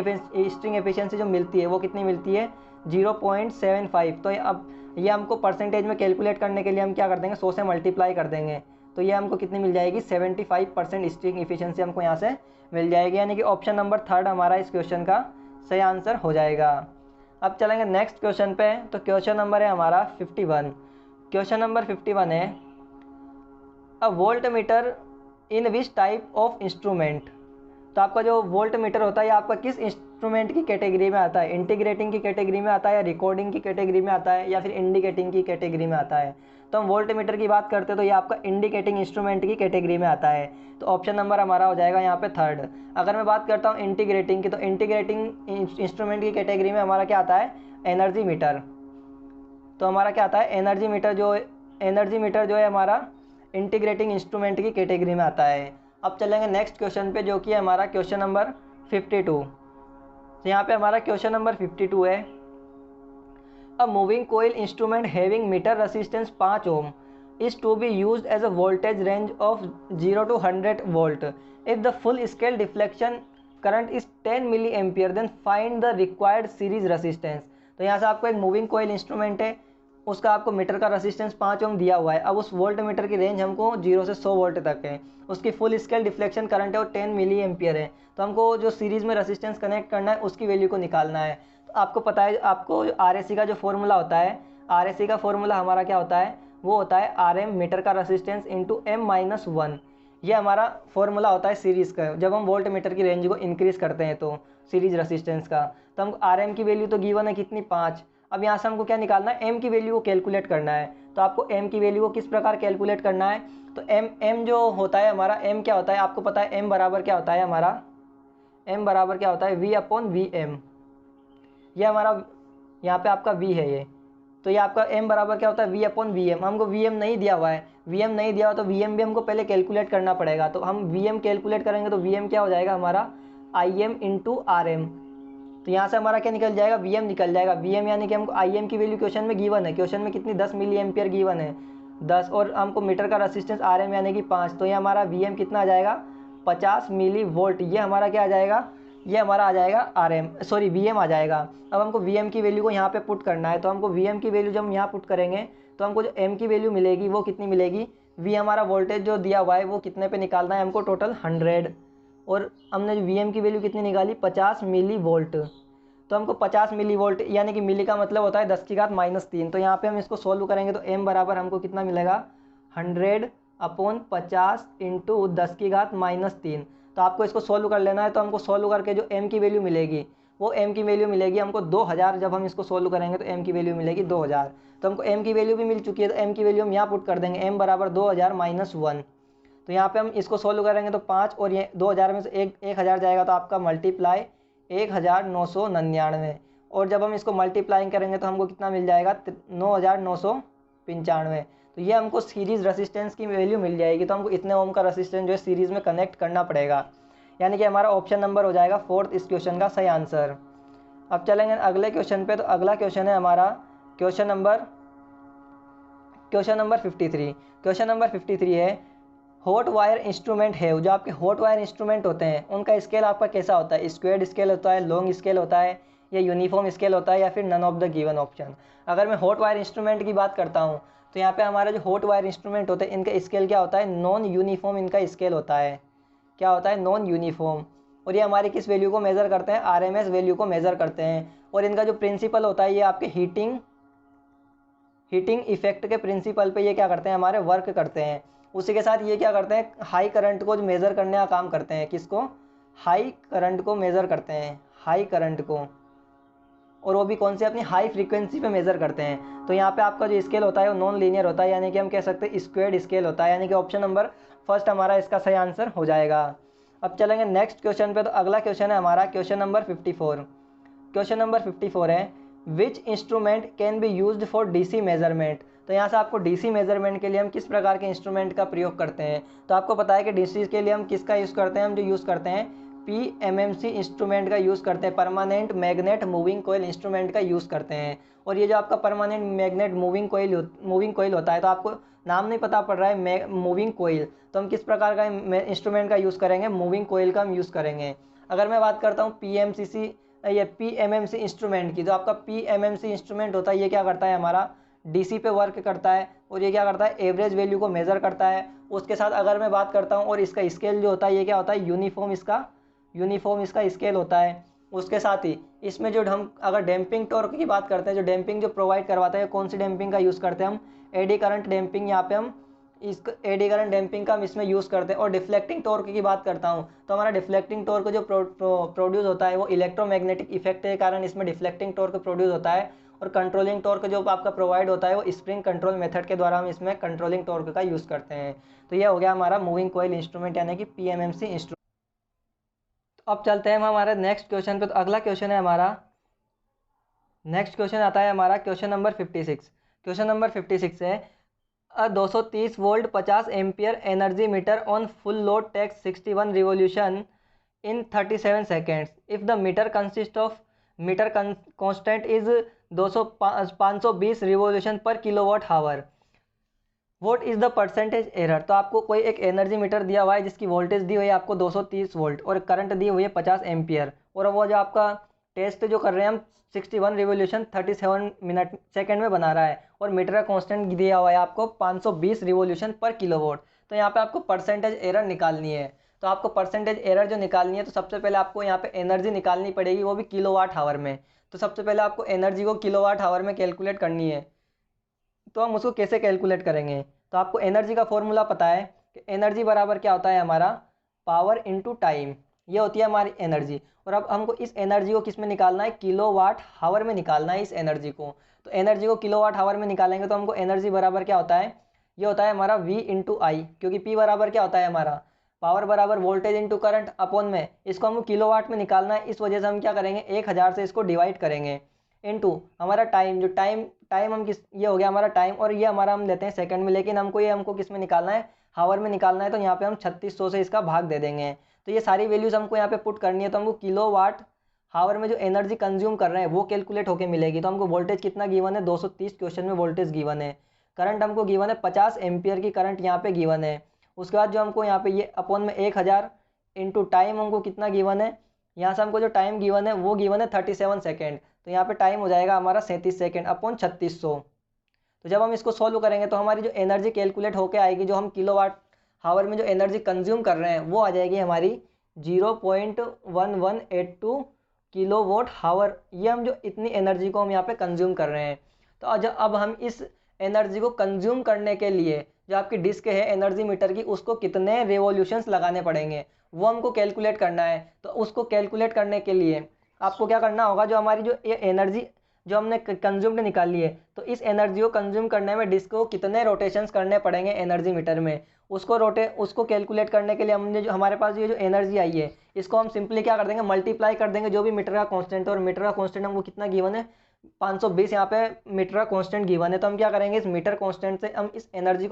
एफिशिएंसी जो मिलती है वो कितनी मिलती है, 0.75। तो अब ये हमको परसेंटेज में कैलकुलेट करने के लिए हम क्या कर देंगे, 100 से मल्टीप्लाई कर देंगे। तो ये हमको कितनी मिल जाएगी, 75% स्ट्रिंग इफिशियंसी हमको यहाँ से मिल जाएगी। यानी कि ऑप्शन नंबर 3 हमारा इस क्वेश्चन का सही आंसर हो जाएगा। अब चलेंगे नेक्स्ट क्वेश्चन पे। तो क्वेश्चन नंबर है हमारा 51। क्वेश्चन नंबर 51 है a voltmeter in which type of instrument. तो आपका जो वोल्ट मीटर होता है ये आपका किस इंस्ट्रूमेंट की कैटेगरी में आता है, इंटीग्रेटिंग की कैटेगरी में आता है, या रिकॉर्डिंग की कैटेगरी में आता है, या फिर इंडिकेटिंग की कैटेगरी में आता है। तो हम वोल्ट मीटर की बात करते हैं तो ये आपका इंडिकेटिंग इंस्ट्रूमेंट की कैटेगरी में आता है। तो ऑप्शन नंबर हमारा हो जाएगा यहाँ पे 3rd। अगर मैं बात करता हूँ इंटीग्रेटिंग की, तो इंटीग्रेटिंग इंस्ट्रूमेंट की कैटेगरी में हमारा क्या आता है, एनर्जी मीटर। तो हमारा क्या आता है, एनर्जी मीटर जो है हमारा इंटीग्रेटिंग इंस्ट्रूमेंट की कैटेगरी में आता है। अब चलेंगे नेक्स्ट क्वेश्चन पे, जो कि है हमारा क्वेश्चन नंबर 52। तो यहाँ पे हमारा क्वेश्चन नंबर 52 है a moving coil instrument having meter resistance 5 ohm is to be used as a voltage range of 0 to 100 volt. If the full scale deflection current is 10 milliampere, then find the required series resistance. तो यहाँ से आपको एक मूविंग कोयल इंस्ट्रूमेंट है, उसका आपको मीटर का रेसिस्टेंस 5 ओम दिया हुआ है। अब उस वोल्ट मीटर की रेंज हमको 0 से 100 वोल्ट तक है, उसकी फुल स्केल डिफ्लेक्शन करंट है वो 10 मिली एम्पियर है। तो हमको जो सीरीज़ में रेसिस्टेंस कनेक्ट करना है उसकी वैल्यू को निकालना है। तो आपको पता है, आपको RAC का जो फॉर्मूला होता है, RAC का फॉर्मूला हमारा क्या होता है, वो होता है RM मीटर का रेसिस्टेंस इंटू M-1। ये हमारा फॉर्मूला होता है सीरीज़ का, जब हम वोल्ट मीटर की रेंज को इंक्रीज़ करते हैं तो सीरीज रेसिस्टेंस का। तो हमको RM की वैल्यू तो गिवन है कितनी, 5। अब यहाँ से हमको क्या निकालना है, M की वैल्यू को कैलकुलेट करना है। तो आपको M की वैल्यू को किस प्रकार कैलकुलेट करना है, तो M जो होता है हमारा, M क्या होता है आपको पता है, M बराबर क्या होता है हमारा, M बराबर क्या होता है, V/VM। ये हमारा यहाँ पे आपका V है ये, तो ये आपका M बराबर क्या होता है, V/VM। हमको VM नहीं दिया हुआ है, VM नहीं दिया हुआ तो VM भी हमको पहले कैलकुलेट करना पड़ेगा। तो हम VM कैलकुलेट करेंगे तो VM क्या हो जाएगा हमारा, IM इंटू RM। तो यहाँ से हमारा क्या निकल जाएगा, VM निकल जाएगा। VM यानी कि हमको IM की वैल्यू क्वेश्चन में गिवन है, क्वेश्चन में कितनी 10 मिली एम्पियर गिवन है, 10, और हमको मीटर का रेसिस्टेंस RM यानी कि 5। तो ये हमारा VM कितना आ जाएगा, 50 मिली वोल्ट। ये हमारा क्या आ जाएगा, ये हमारा आ जाएगा VM आ जाएगा। अब हमको VM की वैल्यू को यहाँ पे पुट करना है। तो हमको VM की वैल्यू जब हम यहाँ पुट करेंगे तो हमको जो M की वैल्यू मिलेगी वो कितनी मिलेगी, V हमारा वोल्टेज जो दिया हुआ है वो कितने पे निकालना है हमको, टोटल 100, और हमने जो VM की वैल्यू कितनी निकाली, 50 मिली वोल्ट। तो हमको 50 मिली वोल्ट, यानी कि मिली का मतलब होता है 10⁻³ तो यहाँ पे हम इसको सोल्व करेंगे तो M बराबर हमको कितना मिलेगा, 100/50 इंटू 10⁻³ तो आपको इसको सोल्व कर लेना है। तो हमको सोल्व करके जो M की वैल्यू मिलेगी वो M की वैल्यू मिलेगी हमको 2000। जब हम इसको सोल्व करेंगे तो M की वैल्यू मिलेगी 2000। तो हमको M की वैल्यू भी मिल चुकी है, तो M की वैल्यू हम यहाँ पुट कर देंगे, M बराबर 2000 - 1। तो यहाँ पे हम इसको सोल्व करेंगे तो 5 और ये 2000 में से 1000 जाएगा तो आपका मल्टीप्लाई 1999, और जब हम इसको मल्टीप्लाइंग करेंगे तो हमको कितना मिल जाएगा, 9995। तो ये हमको सीरीज़ रेसिस्टेंस की वैल्यू मिल जाएगी। तो हमको इतने ओम का रेसिस्टेंस जो है सीरीज़ में कनेक्ट करना पड़ेगा, यानी कि हमारा ऑप्शन नंबर हो जाएगा 4th इस क्वेश्चन का सही आंसर। अब चलेंगे अगले क्वेश्चन पे। तो अगला क्वेश्चन है हमारा क्वेश्चन नंबर 53। क्वेश्चन नंबर 53 है हॉट वायर इंस्ट्रूमेंट है, जो आपके हॉट वायर इंस्ट्रूमेंट होते हैं उनका स्केल आपका कैसा होता है, स्क्वायर्ड स्केल होता है, लॉन्ग स्केल होता है, या यूनिफॉर्म स्केल होता है, या फिर none of the given option. अगर मैं हॉट वायर इंस्ट्रूमेंट की बात करता हूँ तो यहाँ पे हमारे जो हॉट वायर इंस्ट्रूमेंट होते हैं इनका स्केल क्या होता है, नॉन यूनिफॉर्म इनका स्केल होता है। क्या होता है, नॉन यूनिफॉर्म। और ये हमारी किस वैल्यू को मेज़र करते हैं, RMS वैल्यू को मेज़र करते हैं। और इनका जो प्रिंसिपल होता है ये आपके हीटिंग इफेक्ट के प्रिंसिपल पे ये क्या करते हैं, हमारे वर्क करते हैं। उसी के साथ ये क्या करते हैं, हाई करंट को मेज़र करने का काम करते हैं। किसको, हाई करंट को मेज़र करते हैं, हाई करंट को, और वो भी कौन से, अपनी हाई फ्रीक्वेंसी पे मेज़र करते हैं। तो यहाँ पे आपका जो स्केल होता है वो नॉन लीनियर होता है, यानी कि हम कह सकते हैं स्क्वायर्ड स्केल होता है, यानी कि ऑप्शन नंबर फर्स्ट हमारा इसका सही आंसर हो जाएगा। अब चलेंगे नेक्स्ट क्वेश्चन पे। तो अगला क्वेश्चन है हमारा क्वेश्चन नंबर 54। क्वेश्चन नंबर 54 है which instrument can be used for DC measurement. तो यहाँ से आपको DC मेजरमेंट के लिए हम किस प्रकार के इंस्ट्रूमेंट का प्रयोग करते हैं। तो आपको पता है कि DC के लिए हम किसका यूज़ करते हैं, हम जो यूज़ करते हैं PMMC इंस्ट्रूमेंट का यूज़ करते हैं, permanent magnet moving coil instrument का यूज़ करते हैं। और ये जो आपका परमानेंट मैग्नेट मूविंग कोयल होता है, तो आपको नाम नहीं पता पड़ रहा है मूविंग कोयल, तो हम किस प्रकार का इंस्ट्रूमेंट का यूज़ करेंगे, मूविंग कोयल का हम यूज़ करेंगे। अगर मैं बात करता हूँ ये PMMC इंस्ट्रूमेंट की, जो आपका PMMC इंस्ट्रूमेंट होता है ये क्या करता है, हमारा DC पे वर्क करता है और ये क्या करता है, एवरेज वैल्यू को मेज़र करता है। उसके साथ अगर मैं बात करता हूँ, और इसका स्केल जो होता है ये क्या होता है, यूनिफॉर्म इसका स्केल होता है। उसके साथ ही इसमें जो हम अगर डैम्पिंग टॉर्क की बात करते हैं, जो डैम्पिंग जो प्रोवाइड करवाता है, कौन सी डैम्पिंग का यूज़ करते हैं हम, एडी करंट डैम्पिंग। यहाँ पे हम इस एडी करंट डैम्पिंग का हम इसमें यूज़ करते हैं। और डिफ्लेक्टिंग टॉर्क की बात करता हूँ, तो हमारा डिफ्लेक्टिंग टॉर्क जो प्रोड्यूस होता है वो इलेक्ट्रोमैग्नेटिक इफेक्ट के कारण इसमें डिफ्लेक्टिंग टॉर्क प्रोड्यूस होता है। और कंट्रोलिंग टॉर्क जो आपका प्रोवाइड होता है वो स्प्रिंग कंट्रोल मेथड के द्वारा हम इसमें कंट्रोलिंग टॉर्क का यूज़ करते हैं। तो यह हो गया हमारा मूविंग कॉइल इंस्ट्रूमेंट यानी कि PMMC इंस्ट्रूमेंट। तो अब चलते हैं हम हमारे नेक्स्ट क्वेश्चन पे। तो अगला क्वेश्चन है हमारा, नेक्स्ट क्वेश्चन आता है हमारा क्वेश्चन नंबर 56। क्वेश्चन नंबर 56 है, 230 volt 50 ampere energy meter on full load takes 61 revolution in 37 seconds if the meter consist of meter constant is 520 revolution per kilowatt hour. What is the percentage error. तो आपको कोई एक एनर्जी मीटर दिया हुआ है जिसकी वोल्टेज दी हुई है आपको 230 वोल्ट और करंट दी हुई है 50 एम्पियर, और वो जो आपका टेस्ट जो कर रहे हैं हम 61 रिवोल्यूशन 37 मिनट सेकंड में बना रहा है, और मीटर का कांस्टेंट दिया हुआ है आपको 520 रिवोल्यूशन पर किलोवाट। तो यहाँ पे आपको परसेंटेज एरर निकालनी है। तो आपको परसेंटेज एरर जो निकालनी है, तो सबसे पहले आपको यहाँ पे एनर्जी निकालनी पड़ेगी, वो भी किलोवाट हावर में। तो सबसे पहले आपको एनर्जी को किलोवाट हावर में कैलकुलेट करनी है। तो हम उसको कैसे कैलकुलेट करेंगे, तो आपको एनर्जी का फॉर्मूला पता है कि एनर्जी बराबर क्या होता है हमारा, पावर इनटू टाइम। ये होती है हमारी एनर्जी। और अब हमको इस एनर्जी को किस में निकालना है, किलोवाट हावर में निकालना है इस एनर्जी को। तो एनर्जी को किलोवाट हावर में निकालेंगे तो हमको एनर्जी बराबर क्या होता है, ये होता है हमारा V इंटू आई, क्योंकि P बराबर क्या होता है हमारा, पावर बराबर वोल्टेज इंटू करंट अपॉन में, इसको हमको किलोवाट में निकालना है। इस वजह से हम क्या करेंगे, 1000 से इसको डिवाइड करेंगे इनटू हमारा टाइम, जो टाइम हम किस, ये हो गया हमारा टाइम, और ये हमारा हम लेते हैं सेकंड में, लेकिन हमको ये हमको किस में निकालना है, हावर में निकालना है। तो यहाँ पे हम 3600 से इसका भाग दे देंगे। तो ये सारी वैल्यूज हमको यहाँ पे पुट करनी है। तो हमको किलोवाट हावर में जो एनर्जी कंज्यूम कर रहे हैं वो कैलकुलेट होकर मिलेगी। तो हमको वोल्टेज कितना गिवन है, 230 क्वेश्चन में वोल्टेज गिवन है। करंट हमको गिवन है 50 एम्पियर की करंट यहाँ पे गिवन है। उसके बाद जो हमको यहाँ पे ये अपॉन में 1000 इंटू टाइम हमको कितना गिवन है, यहाँ से हमको जो टाइम गिवन है वो गिवन है 37 सेकेंड। तो यहाँ पे टाइम हो जाएगा हमारा 37 सेकेंड अपॉन 3600। तो जब हम इसको सॉल्व करेंगे तो हमारी जो एनर्जी कैलकुलेट होके आएगी, जो हम किलोवाट हावर में जो एनर्जी कंज्यूम कर रहे हैं वो आ जाएगी हमारी 0.1182 किलोवाट हावर। ये हम जो इतनी एनर्जी को हम यहाँ पे कंज्यूम कर रहे हैं। तो अब हम इस एनर्जी को कंज्यूम करने के लिए जो आपकी डिस्क है एनर्जी मीटर की, उसको कितने रिवॉल्यूशंस लगाने पड़ेंगे वो हमको कैलकुलेट करना है। तो उसको कैलकुलेट करने के लिए आपको क्या करना होगा, जो हमारी जो ये एनर्जी जो हमने कंज्यूम्ड निकाली है, तो इस एनर्जी को कंज्यूम करने में डिस्क को कितने रोटेशंस करने पड़ेंगे एनर्जी मीटर में, उसको कैलकुलेट करने के लिए हमने जो हमारे पास ये जो एनर्जी आई है इसको हम सिंपली क्या कर देंगे, मल्टीप्लाई कर देंगे जो भी मीटर का कांस्टेंट है। और मीटर का कांस्टेंट हमको कितना गिवन है, 520 यहाँ पे मीटर का कांस्टेंट गिवन है। तो हम क्या करेंगे, इस मीटर कांस्टेंट से हम इस एनर्जी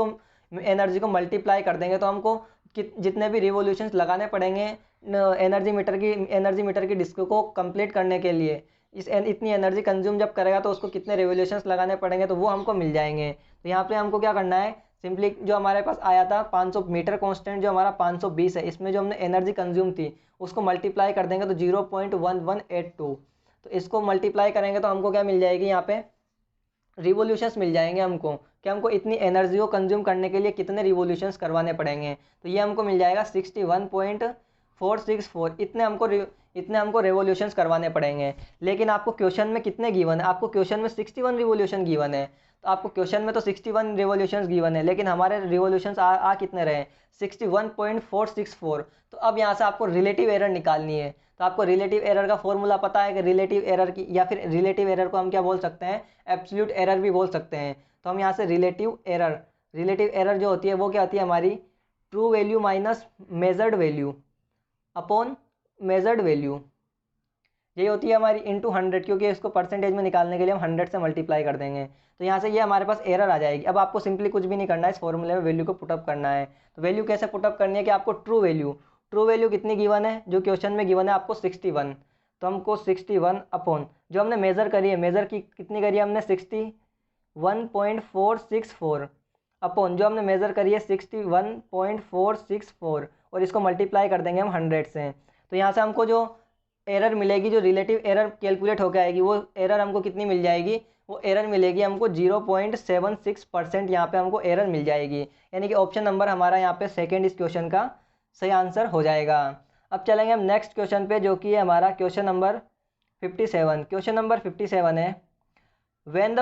को मल्टीप्लाई कर देंगे। तो हमको जितने भी रिवोल्यूशंस लगाने पड़ेंगे एनर्जी मीटर की डिस्क को कंप्लीट करने के लिए, इतनी एनर्जी कंज्यूम जब करेगा तो उसको कितने रिवोल्यूशंस लगाने पड़ेंगे, तो वो हमको मिल जाएंगे। तो यहाँ पे हमको क्या करना है, सिंपली जो हमारे पास आया था 500 मीटर कांस्टेंट जो हमारा 520 है, इसमें जो हमने एनर्जी कंज्यूम थी उसको मल्टीप्लाई कर देंगे तो 0.1182। तो इसको मल्टीप्लाई करेंगे तो हमको क्या मिल जाएगी, यहाँ पे रिवोल्यूशंस मिल जाएंगे हमको, कि हमको इतनी एनर्जी को कंज्यूम करने के लिए कितने रिवोल्यूशंस करवाने पड़ेंगे। तो ये हमको मिल जाएगा 61.464। इतने हमको रिवोल्यूशंस करवाने पड़ेंगे। लेकिन आपको क्वेश्चन में कितने गिवन है, आपको क्वेश्चन में 61 रिवोल्यूशन गिवन है। तो आपको क्वेश्चन में तो 61 रिवोल्यूशंस गिवन है, लेकिन हमारे रिवोल्यूशंस आ कितने रहे, 61.464। तो अब यहाँ से आपको रिलेटिव एरर निकालनी है। तो आपको रिलेटिव एरर का फॉर्मूला पता है कि रिलेटिव एरर की, या फिर रिलेटिव एरर को हम क्या बोल सकते हैं, एब्सोल्यूट एरर भी बोल सकते हैं। तो हम यहाँ से रिलेटिव एरर जो होती है वो क्या होती है हमारी, true value minus measured value upon measured value, ये होती है हमारी इंटू 100, क्योंकि इसको परसेंटेज में निकालने के लिए हम 100 से मल्टीप्लाई कर देंगे। तो यहाँ से ये हमारे पास एरर आ जाएगी। अब आपको सिंपली कुछ भी नहीं करना है, इस फॉर्मूले में वैल्यू को पुटअप करना है। तो वैल्यू कैसे पुटअप करनी है कि आपको ट्रू वैल्यू कितनी गिवन है, जो क्वेश्चन में गिवन है आपको 61। तो हमको 61 अपॉन जो हमने मेज़र करी है, मेज़र की कितनी करी है हमने 61.464 अपॉन जो हमने मेज़र करी है 61.464, और इसको मल्टीप्लाई कर देंगे हम 100 से। तो यहाँ से हमको जो एरर मिलेगी, जो रिलेटिव एरर कैलकुलेट होकर आएगी, वो एरर हमको कितनी मिल जाएगी, वो एरर मिलेगी हमको 0.76% यहाँ पे हमको एरर मिल जाएगी। यानी कि ऑप्शन नंबर हमारा यहाँ पे सेकेंड इस क्वेश्चन का सही आंसर हो जाएगा। अब चलेंगे हम नेक्स्ट क्वेश्चन पे, जो कि है हमारा क्वेश्चन नंबर 57। क्वेश्चन नंबर 57 है when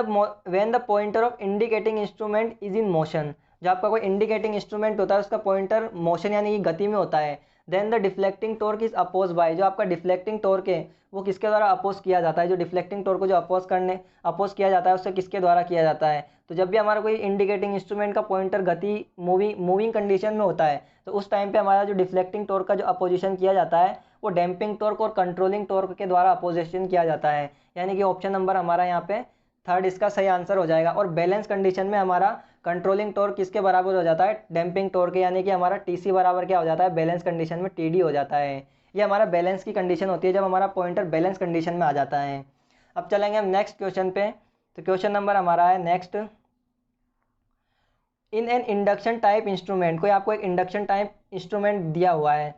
the pointer of indicating instrument is in motion। जो आपका कोई इंडिकेटिंग इंस्ट्रूमेंट होता है उसका पॉइंटर मोशन यानी कि गति में होता है। Then the deflecting torque is oppose by, जो आपका डिफ्लेक्टिंग टॉर्क है वो किसके द्वारा अपोज किया जाता है, जो डिफ्लेक्टिंग टॉर्क को जो अपोज किया जाता है उससे किसके द्वारा किया जाता है। तो जब भी हमारा कोई इंडिकेटिंग इंस्ट्रूमेंट का पॉइंटर गति मूविंग कंडीशन में होता है तो उस टाइम पे हमारा जो डिफ्लेक्टिंग टॉर्क का जो अपोजिशन किया जाता है वो डैम्पिंग टॉर्क और कंट्रोलिंग टॉर्क के द्वारा अपोजिशन किया जाता है। यानी कि ऑप्शन नंबर हमारा यहाँ पे थर्ड इसका सही आंसर हो जाएगा। और बैलेंस कंडीशन में हमारा कंट्रोलिंग टॉर्क किसके बराबर हो जाता है, डैम्पिंग टॉर्क के, यानी कि हमारा टीसी बराबर क्या हो जाता है, बैलेंस कंडीशन में टीडी हो जाता है। ये हमारा बैलेंस की कंडीशन होती है जब हमारा पॉइंटर बैलेंस कंडीशन में आ जाता है। अब चलेंगे हम नेक्स्ट क्वेश्चन पे। तो क्वेश्चन नंबर हमारा है next, in an induction type instrument, कोई आपको एक इंडक्शन टाइप इंस्ट्रूमेंट दिया हुआ है,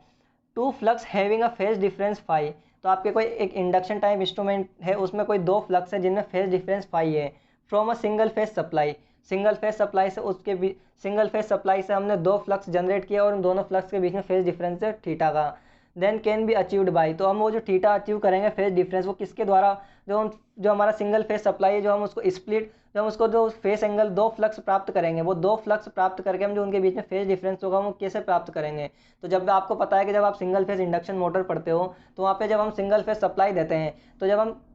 two flux having a phase difference phi. तो आपके कोई एक इंडक्शन टाइप इंस्ट्रूमेंट है, उसमें कोई दो फ्लक्स है जिनमें फेज डिफरेंस फाई है, from a single phase supply. Single phase supply से सिंगल फेज सप्लाई से हमने दो फ्लक्स जनरेट किया और उन दोनों फ्लक्स के बीच में फेज डिफरेंस है थीटा का। Then can be achieved by, तो हम वो जो थीटा अचीव करेंगे फेज डिफरेंस वो किसके द्वारा, जो हमारा सिंगल फेज सप्लाई है, जो हम उसको स्प्लिट, जो हम उसको जो फेस एंगल दो फ्लक्स प्राप्त करेंगे, वो दो फ्लक्स प्राप्त करके हम जो उनके बीच में फेज डिफरेंस होगा वो कैसे प्राप्त करेंगे। तो जब आपको पता है कि जब आप सिंगल फेज इंडक्शन मोटर पढ़ते हो तो वहाँ पे जब हम सिंगल फेज सप्लाई देते हैं, तो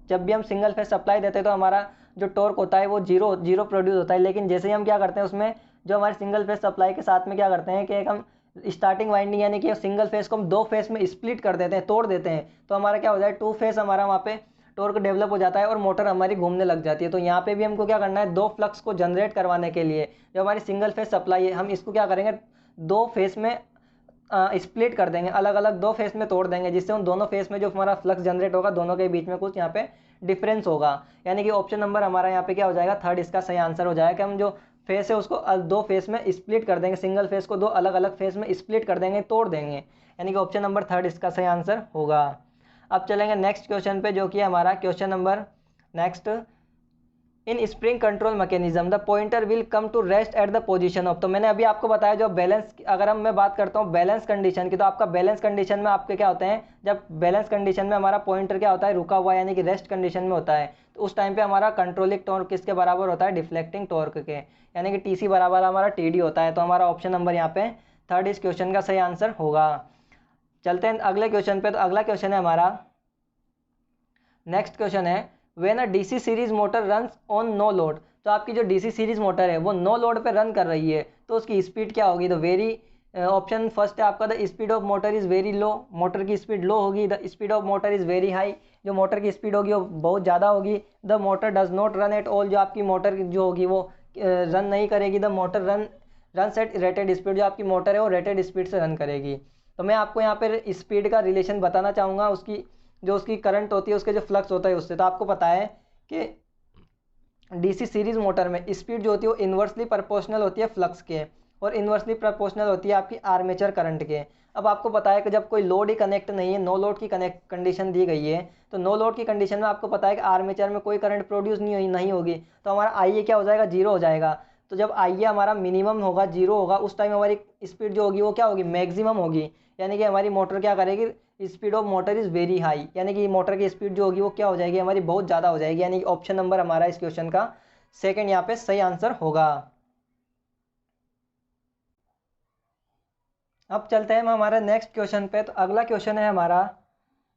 जब भी हम सिंगल फेज सप्लाई देते हैं तो हमारा जो टॉर्क होता है वो जीरो प्रोड्यूस होता है। लेकिन जैसे ही हम क्या करते हैं उसमें, जो हमारे सिंगल फेज सप्लाई के साथ में क्या करते हैं कि एक हम स्टार्टिंग वाइंडिंग यानी कि सिंगल फेज को हम दो फेज में स्प्लिट कर देते हैं, तोड़ देते हैं, तो हमारा क्या हो जाए, टू फेज हमारा वहाँ पे टॉर्क डेवलप हो जाता है और मोटर हमारी घूमने लग जाती है। तो यहाँ पे भी हमको क्या करना है, दो फ्लक्स को जनरेट करवाने के लिए जो हमारी सिंगल फेज सप्लाई है हम इसको क्या करेंगे, दो फेज में स्प्लिट कर देंगे, अलग अलग दो फेस में तोड़ देंगे, जिससे उन दोनों फेस में जो हमारा फ्लक्स जनरेट होगा दोनों के बीच में कुछ यहाँ पे डिफरेंस होगा। यानी कि ऑप्शन नंबर हमारा यहाँ पे क्या हो जाएगा, थर्ड इसका सही आंसर हो जाएगा कि हम जो फेस है उसको दो फेस में स्प्लिट कर देंगे, सिंगल फेस को दो अलग अलग फेस में स्प्लिट कर देंगे, तोड़ देंगे। यानी कि ऑप्शन नंबर थर्ड इसका सही आंसर होगा। अब चलेंगे नेक्स्ट क्वेश्चन पे, जो कि हमारा question number next, in spring control mechanism the pointer will come to rest at the position of. तो मैंने अभी आपको बताया जो बैलेंस, अगर मैं बात करता हूँ बैलेंस कंडीशन की, तो आपका बैलेंस कंडीशन में आपके क्या होते हैं, जब बैलेंस कंडीशन में हमारा पॉइंटर क्या होता है, रुका हुआ यानी कि रेस्ट कंडीशन में होता है, तो उस टाइम पे हमारा कंट्रोलिंग टॉर्क किसके बराबर होता है, डिफ्लेक्टिंग टॉर्क के, यानी कि टीसी बराबर हमारा टीडी होता है। तो हमारा ऑप्शन नंबर यहाँ पे थर्ड इस क्वेश्चन का सही आंसर होगा। चलते हैं अगले क्वेश्चन पे। तो अगला क्वेश्चन है हमारा नेक्स्ट क्वेश्चन है, when a DC series motor runs on no load. तो आपकी जो डीसी सीरीज मोटर है वो नो लोड पे रन कर रही है तो उसकी स्पीड क्या होगी, तो वेरी, ऑप्शन फर्स्ट है आपका, the speed of motor is very low, motor की स्पीड लो होगी, the speed of motor is very high, जो मोटर की स्पीड होगी वो बहुत ज़्यादा होगी, the motor does not run at all, जो आपकी मोटर जो होगी वो रन नहीं करेगी, the motor run at rated speed, जो आपकी मोटर है वो रेटेड स्पीड से रन करेगी। तो मैं आपको यहाँ पर स्पीड का रिलेशन बताना चाहूँगा, उसकी करंट होती है उसके जो फ्लक्स होता है उससे। तो आपको पता है कि डीसी सीरीज मोटर में स्पीड जो होती है वो इन्वर्सली प्रोपोर्शनल होती है फ्लक्स के, और इन्वर्सली प्रोपोर्शनल होती है आपकी आर्मेचर करंट के। अब आपको पता है कि जब कोई लोड ही कनेक्ट नहीं है, नो लोड की कनेक्ट कंडीशन दी गई है, तो नो लोड की कंडीशन में आपको पता है कि आर्मेचर में कोई करंट प्रोड्यूस नहीं होगी, तो हमारा आई क्या हो जाएगा, जीरो हो जाएगा। तो जब आई हमारा मिनिमम होगा, जीरो होगा, उस टाइम हमारी स्पीड जो होगी वो क्या होगी, मैक्सिमम होगी, यानी कि हमारी मोटर क्या करेगी, speed of motor is very high, यानी कि मोटर की स्पीड जो होगी वो क्या हो जाएगी, हमारी बहुत ज़्यादा हो जाएगी। यानी कि ऑप्शन नंबर हमारा इस क्वेश्चन का सेकंड यहाँ पे सही आंसर होगा। अब चलते हैं हम हमारे नेक्स्ट क्वेश्चन पे। तो अगला क्वेश्चन है हमारा,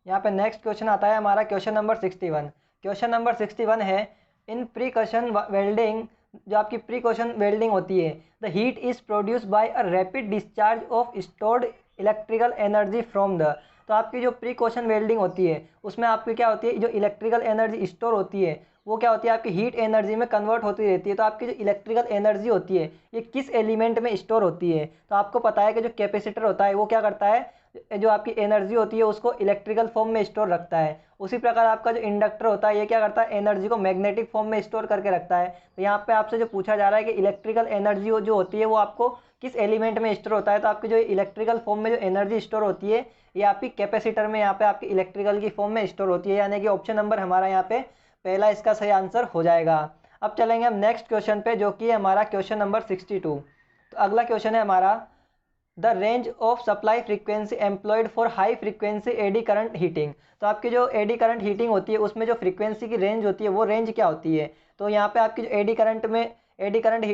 यहाँ पे नेक्स्ट क्वेश्चन आता है हमारा क्वेश्चन नंबर 61। क्वेश्चन नंबर 61 है, इन प्रीकशन वेल्डिंग, जो आपकी प्रीकशन वेल्डिंग होती है, the heat is produce by a rapid discharge of stored electrical energy from the. तो आपकी जो प्रीकॉशन वेल्डिंग होती है उसमें आपकी क्या होती है, जो इलेक्ट्रिकल एनर्जी स्टोर होती है वो क्या होती है, आपकी हीट एनर्जी में कन्वर्ट होती रहती है। तो आपकी जो इलेक्ट्रिकल एनर्जी होती है ये किस एलिमेंट में स्टोर होती है, तो आपको पता है कि जो कैपेसिटर होता है वो क्या करता है, जो आपकी एनर्जी होती है उसको इलेक्ट्रिकल फॉर्म में स्टोर रखता है। उसी प्रकार आपका जो इंडक्टर होता है ये क्या करता है, एनर्जी को मैग्नेटिक फॉर्म में स्टोर करके रखता है। तो यहाँ पे आपसे जो पूछा जा रहा है कि इलेक्ट्रिकल एनर्जी जो होती है वो आपको किस एलिमेंट में स्टोर होता है, तो आपकी जो इलेक्ट्रिकल फॉर्म में जो एनर्जी स्टोर होती है ये आपकी कैपेसिटर में यहाँ पे आपकी इलेक्ट्रिकल की फॉर्म में स्टोर होती है, यानी कि ऑप्शन नंबर हमारा यहाँ पे पहला इसका सही आंसर हो जाएगा। अब चलेंगे हम नेक्स्ट क्वेश्चन पे, जो कि है हमारा क्वेश्चन नंबर 62। तो अगला क्वेश्चन है हमारा, the range of supply frequency employed for high frequency eddy current heating. तो आपकी जो एडी करंट हीटिंग होती है उसमें जो फ्रीक्वेंसी की रेंज होती है वो रेंज क्या होती है? तो यहाँ पे आपकी जो एडी करंट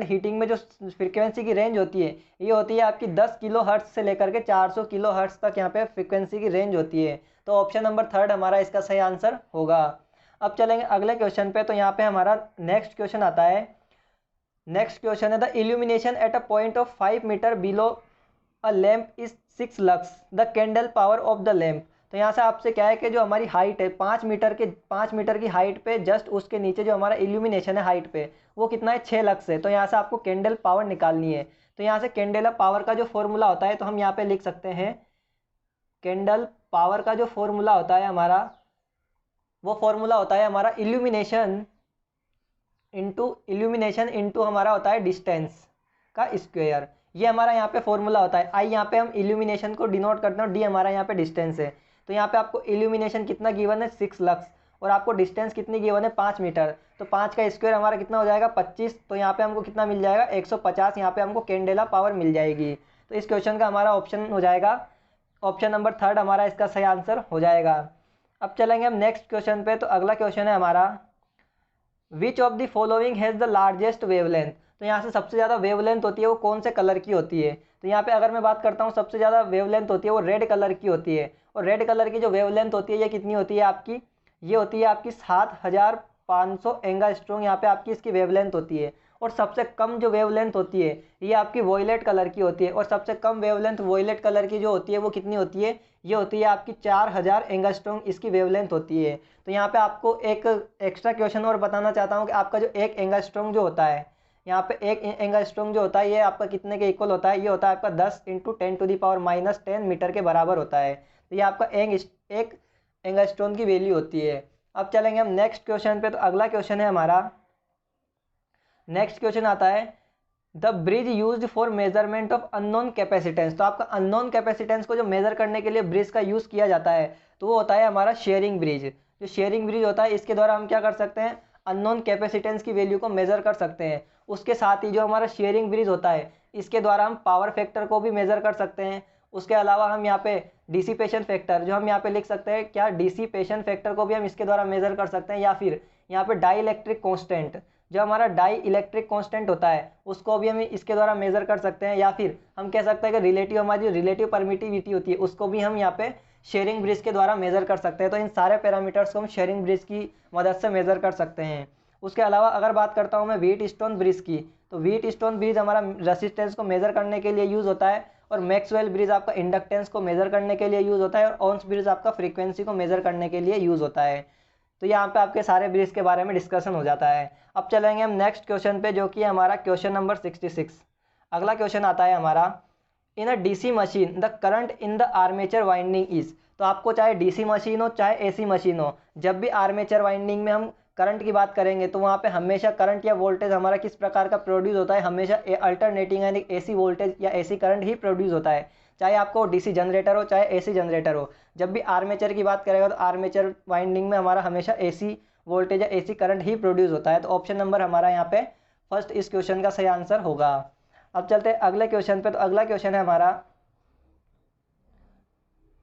हीटिंग में जो फ्रीक्वेंसी की रेंज होती है ये होती है आपकी 10 किलो हर्ट्ज से लेकर के 400 किलो हर्ट्ज तक यहाँ पे फ्रीक्वेंसी की रेंज होती है। तो ऑप्शन नंबर थर्ड हमारा इसका सही आंसर होगा। अब चलेंगे अगले क्वेश्चन पे। तो यहाँ पे हमारा नेक्स्ट क्वेश्चन आता है, नेक्स्ट क्वेश्चन है, the illumination at a point of 5 meter below a lamp is 6 lux, the candle power of the lamp. तो यहाँ से आपसे क्या है कि जो हमारी हाइट है 5 मीटर की हाइट पे जस्ट उसके नीचे जो हमारा इल्यूमिनेशन है हाइट पे वो कितना है 6 लक्स है। तो यहाँ से आपको कैंडल पावर निकालनी है। तो यहाँ से कैंडल पावर का जो फॉर्मूला होता है तो हम यहाँ पे लिख सकते हैं, कैंडल पावर का जो फॉर्मूला होता है हमारा, वो फॉर्मूला होता है हमारा इल्यूमिनेशन इंटू हमारा होता है डिस्टेंस का स्क्वायर। ये हमारा यहाँ पे फॉर्मूला होता है। आई यहाँ पे हम इल्यूमिनेशन को डिनोट करते हैं, डी हमारा यहाँ पे डिस्टेंस है। तो यहाँ पे आपको इल्यूमिनेशन कितना गिवन है 6 लक्स और आपको डिस्टेंस कितनी गिवन है 5 मीटर। तो 5 का स्क्वायर हमारा कितना हो जाएगा 25। तो यहाँ पे हमको कितना मिल जाएगा 150। यहाँ पे हमको कैंडेला पावर मिल जाएगी। तो इस क्वेश्चन का हमारा ऑप्शन हो जाएगा, ऑप्शन नंबर थर्ड हमारा इसका सही आंसर हो जाएगा। अब चलेंगे हम नेक्स्ट क्वेश्चन पे। तो अगला क्वेश्चन है हमारा, which of the following has the largest wavelength. तो यहाँ से सबसे ज़्यादा वेवलेंथ होती है वो कौन से कलर की होती है? तो यहाँ पे अगर मैं बात करता हूँ सबसे ज़्यादा वेवलेंथ होती है वो रेड कलर की होती है। और रेड कलर की जो वेवलेंथ होती है ये कितनी होती है आपकी? ये होती है आपकी 7500 एंगास्ट्रॉम यहाँ पे आपकी इसकी वेवलेंथ होती है। और सबसे कम जो वेवलेंथ होती है ये आपकी वॉयलेट कलर की होती है। और सबसे कम वेवलेंथ वॉयलेट कलर की जो होती है वो कितनी होती है? ये होती है आपकी 4000 एंगास्ट्रॉम इसकी वेवलेंथ होती है। तो यहाँ पे आपको एक एक्स्ट्रा क्वेश्चन और बताना चाहता हूँ कि आपका जो एक एंगास्ट्रॉम जो होता है, यहाँ पे एक एंगास्ट्रॉम जो होता है ये आपका कितने के इक्वल होता है? ये होता है आपका 10 × 10⁻⁻10 मीटर के बराबर होता है। तो ये आपका एक एंगास्ट्रॉम की वैल्यू होती है। अब चलेंगे हम नेक्स्ट क्वेश्चन पे। तो अगला क्वेश्चन है हमारा, नेक्स्ट क्वेश्चन आता है, the bridge used for measurement of unknown capacitance. तो आपका अननोन कैपेसिटेंस को जो मेजर करने के लिए ब्रिज का यूज़ किया जाता है तो वो होता है हमारा शेयरिंग ब्रिज। जो शेयरिंग ब्रिज होता है इसके द्वारा हम क्या कर सकते हैं? अननोन कैपेसिटेंस की वैल्यू को मेजर कर सकते हैं। उसके साथ ही जो हमारा शेयरिंग ब्रिज होता है इसके द्वारा हम पावर फैक्टर को भी मेजर कर सकते हैं। उसके अलावा हम यहाँ पे डिसिपेशन फैक्टर जो हम यहाँ पे लिख सकते हैं, क्या डिसिपेशन फैक्टर को भी हम इसके द्वारा मेजर कर सकते हैं। या फिर यहाँ पे डाई इलेक्ट्रिक कॉन्स्टेंट, जो हमारा डाई इलेक्ट्रिक कांस्टेंट होता है उसको भी हम इसके द्वारा मेजर कर सकते हैं। या फिर हम कह सकते हैं कि हमारी रिलेटिव परमिटिविटी होती है उसको भी हम यहाँ पे शेयरिंग ब्रिज के द्वारा मेजर कर सकते हैं। तो इन सारे पैरामीटर्स को हम शेयरिंग ब्रिज की मदद से मेजर कर सकते हैं। उसके अलावा अगर बात करता हूँ मैं व्हीट स्टोन ब्रिज की, तो व्हीट स्टोन ब्रिज हमारा रेसिस्टेंस को मेजर करने के लिए यूज़ होता है। और मैक्सवेल ब्रिज आपका इंडक्टेंस को मेजर करने के लिए यूज़ होता है। और ओम्स ब्रिज आपका फ्रीक्वेंसी को मेजर करने के लिए यूज़ होता है। तो यहाँ पे आपके सारे ब्रिज के बारे में डिस्कशन हो जाता है। अब चलेंगे हम नेक्स्ट क्वेश्चन पे, जो कि हमारा क्वेश्चन नंबर 66। अगला क्वेश्चन आता है हमारा, in a DC machine the current in the armature winding is. तो आपको चाहे डीसी मशीन हो चाहे एसी मशीन हो, जब भी आर्मेचर वाइंडिंग में हम करंट की बात करेंगे तो वहाँ पे हमेशा करंट या वोल्टेज हमारा किस प्रकार का प्रोड्यूस होता है? हमेशा अल्टरनेटिंग यानी एसी वोल्टेज या एसी करंट ही प्रोड्यूस होता है। चाहे आपको डीसी जनरेटर हो चाहे एसी जनरेटर हो, जब भी आर्मेचर की बात करेगा तो आर्मेचर वाइंडिंग में हमारा हमेशा एसी वोल्टेज या एसी करंट ही प्रोड्यूस होता है। तो ऑप्शन नंबर हमारा यहाँ पे फर्स्ट इस क्वेश्चन का सही आंसर होगा। अब चलते हैं अगले क्वेश्चन पे। तो अगला क्वेश्चन है हमारा,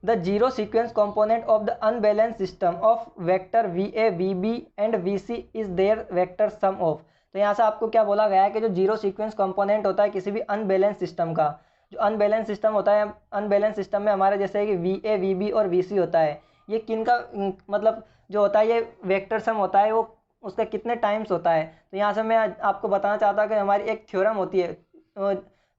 the zero sequence component of the unbalance system of vector VA VB and VC is their vector sum of. तो यहाँ से आपको क्या बोला गया है कि जो जीरो सीक्वेंस कंपोनेंट होता है किसी भी अनबैलेंस सिस्टम का, जो अनबैलेंस सिस्टम होता है, अनबैलेंस सिस्टम में हमारे जैसे कि VA VB और VC होता है, ये किन का मतलब जो होता है ये वेक्टर सम होता है, वो उसका कितने टाइम्स होता है। तो यहाँ से मैं आपको बताना चाहता हूँ कि हमारी एक थ्योरम होती है,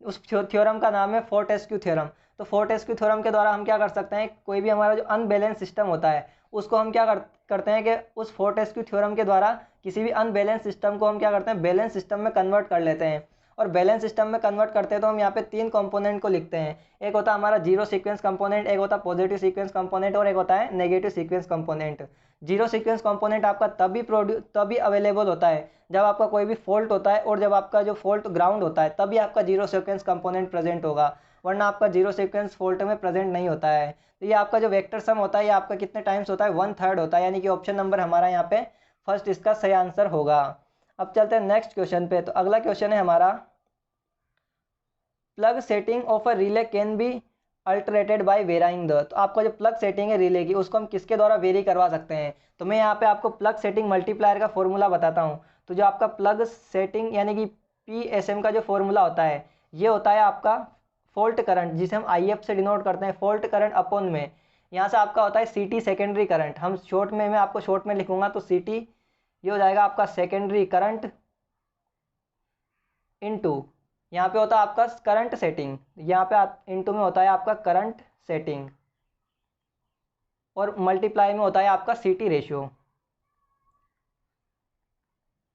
उस थ्योरम का नाम है फोर्टेस्क्यू थ्योरम। तो फोर्टेस्क्यू थ्योरम के द्वारा हम क्या कर सकते हैं, कोई भी हमारा जो अनबैलेंस सिस्टम होता है उसको हम क्या करते हैं कि उस फोर्टेस्क्यू थ्योरम के द्वारा किसी भी अनबैलेंस सिस्टम को हम क्या करते हैं बैलेंस सिस्टम में कन्वर्ट कर लेते हैं। और बैलेंस सिस्टम में कन्वर्ट करते हैं तो हम यहाँ पे 3 कंपोनेंट को लिखते हैं। एक होता है हमारा जीरो सीक्वेंस कंपोनेंट, एक होता है पॉजिटिव सीक्वेंस कंपोनेंट और एक होता है negative sequence component. Zero sequence component आपका तभी अवेलेबल होता है जब आपका कोई भी फॉल्ट होता है, और जब आपका जो फॉल्ट ग्राउंड होता है तभी आपका जीरो सीक्वेंस कंपोनेंट प्रेजेंट होगा। वरना आपका जीरो सीक्वेंस फॉल्ट में प्रेजेंट नहीं होता है। तो ये आपका जो वेक्टर सम होता है ये आपका कितने टाइम्स होता है, 1/3 होता है, यानी कि ऑप्शन नंबर हमारा यहाँ पे फर्स्ट इसका सही आंसर होगा। अब चलते हैं नेक्स्ट क्वेश्चन पे। तो अगला क्वेश्चन है हमारा, plug setting of a relay can be altered by varying the. तो आपका जो प्लग सेटिंग है रिले की उसको हम किसके द्वारा वेरी करवा सकते हैं। तो मैं यहाँ पे आपको प्लग सेटिंग मल्टीप्लायर का फॉर्मूला बताता हूँ। तो जो आपका प्लग सेटिंग यानी कि PSM का जो फॉर्मूला होता है ये होता है आपका फॉल्ट करंट, जिसे हम IF से डिनोट करते हैं, फॉल्ट करंट अपॉन में यहाँ से आपका होता है CT सेकेंडरी करंट। हम शॉर्ट में, मैं आपको शॉर्ट में लिखूंगा तो CT ये हो जाएगा आपका सेकेंडरी करंट इनटू यहाँ पे होता है आपका करंट सेटिंग, यहाँ पे इनटू में होता है आपका करंट सेटिंग और मल्टीप्लाई में होता है आपका CT रेशियो।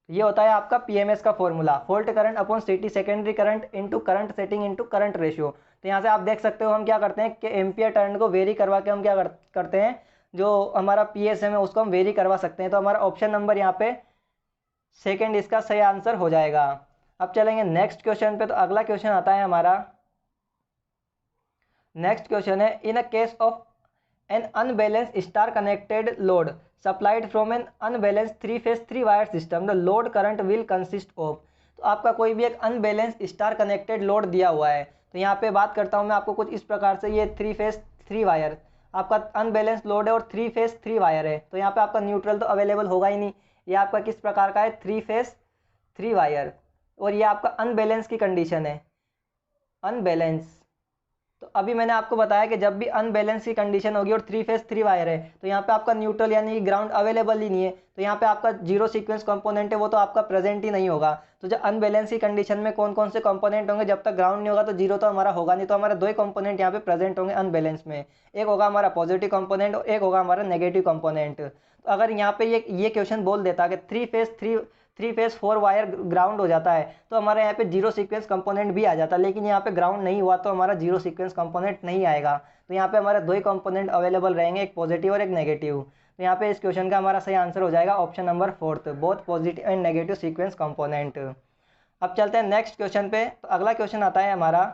ये होता है आपका PMS का formula, fault current upon CT secondary current into current setting into current ratio. तो यहाँ से आप देख सकते हो हम क्या करते हैं कि एम्पियर टर्न को वेरी करवा के हम क्या करते हैं, जो हमारा PSM है उसको हम वेरी करवा सकते हैं। तो हमारा ऑप्शन नंबर यहाँ पे सेकेंड इसका सही आंसर हो जाएगा। अब चलेंगे नेक्स्ट क्वेश्चन पे। तो अगला क्वेश्चन आता है हमारा, नेक्स्ट क्वेश्चन है, in a case of an unbalance star connected load supplied from an unbalance 3-phase 3-wire system the load current will consist of. तो आपका कोई भी एक अनबैलेंस स्टार कनेक्टेड लोड दिया हुआ है। तो यहाँ पे बात करता हूँ मैं आपको कुछ इस प्रकार से, ये 3-phase 3-wire आपका अनबैलेंस लोड है और 3-phase 3-wire है। तो यहाँ पे आपका न्यूट्रल तो अवेलेबल होगा ही नहीं। ये आपका किस प्रकार का है, 3-phase 3-wire, और ये आपका अनबैलेंस की कंडीशन है, अनबैलेंस। तो अभी मैंने आपको बताया कि जब भी अनबैलेंस की कंडीशन होगी और 3-phase 3-wire है तो यहाँ पे आपका न्यूट्रल यानी कि ग्राउंड अवेलेबल ही नहीं है। तो यहाँ पे आपका जीरो सीक्वेंस कंपोनेंट है वो तो आपका प्रेजेंट ही नहीं होगा। तो जब अनबैलेंस की कंडीशन में कौन कौन से कंपोनेंट होंगे, जब तक ग्राउंड नहीं होगा तो जीरो तो हमारा होगा नहीं। तो हमारे दो ही कंपोनेंट यहाँ पे प्रेजेंट होंगे अनबैलेंस में, एक होगा हमारा पॉजिटिव कंपोनेंट और एक होगा हमारा नेगेटिव कंपोनेंट। तो अगर यहाँ पे ये क्वेश्चन बोल देता कि 3-phase 4-wire ग्राउंड हो जाता है तो हमारे यहाँ पे जीरो सीक्वेंस कंपोनेंट भी आ जाता है, लेकिन यहाँ पे ग्राउंड नहीं हुआ तो हमारा जीरो सीक्वेंस कंपोनेंट नहीं आएगा। तो यहाँ पे हमारे दो ही कंपोनेंट अवेलेबल रहेंगे, एक पॉजिटिव और एक नेगेटिव। तो यहाँ पे इस क्वेश्चन का हमारा सही आंसर हो जाएगा option number 4, both positive and negative sequence component. अब चलते हैं नेक्स्ट क्वेश्चन पे। तो अगला क्वेश्चन आता है हमारा,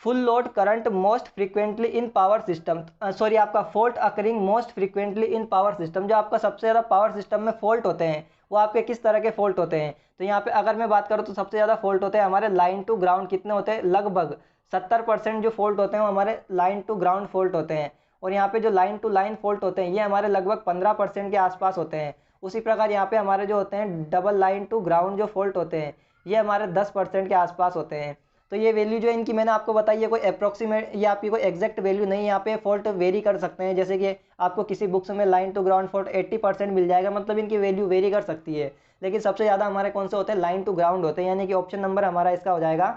full load current most frequently in power system, sorry आपका fault occurring most frequently in power system. जो आपका सबसे ज़्यादा पावर सिस्टम में फॉल्ट होते हैं वो आपके किस तरह के फॉल्ट होते हैं। तो यहाँ पे अगर मैं बात करूँ तो सबसे ज़्यादा फॉल्ट होते हैं हमारे लाइन टू ग्राउंड। कितने होते हैं, लगभग 70% जो फॉल्ट होते हैं वो हमारे लाइन टू ग्राउंड फॉल्ट होते हैं। और यहाँ पे जो लाइन टू लाइन फॉल्ट होते हैं ये हमारे लगभग 15% के आसपास होते हैं। उसी प्रकार यहाँ पे हमारे जो होते हैं डबल लाइन टू ग्राउंड जो फॉल्ट होते हैं ये हमारे 10% के आसपास होते हैं। तो ये वैल्यू जो इनकी मैंने आपको बताई है कोई अप्रोक्सीमेट या आपकी कोई एग्जैक्ट वैल्यू नहीं है। यहाँ पे फॉल्ट वेरी कर सकते हैं, जैसे कि आपको किसी बुक्स में लाइन टू ग्राउंड फॉल्ट 80% मिल जाएगा, मतलब इनकी वैल्यू वेरी कर सकती है। लेकिन सबसे ज़्यादा हमारे कौन से होते हैं, लाइन टू ग्राउंड होते हैं, यानी कि ऑप्शन नंबर हमारा इसका हो जाएगा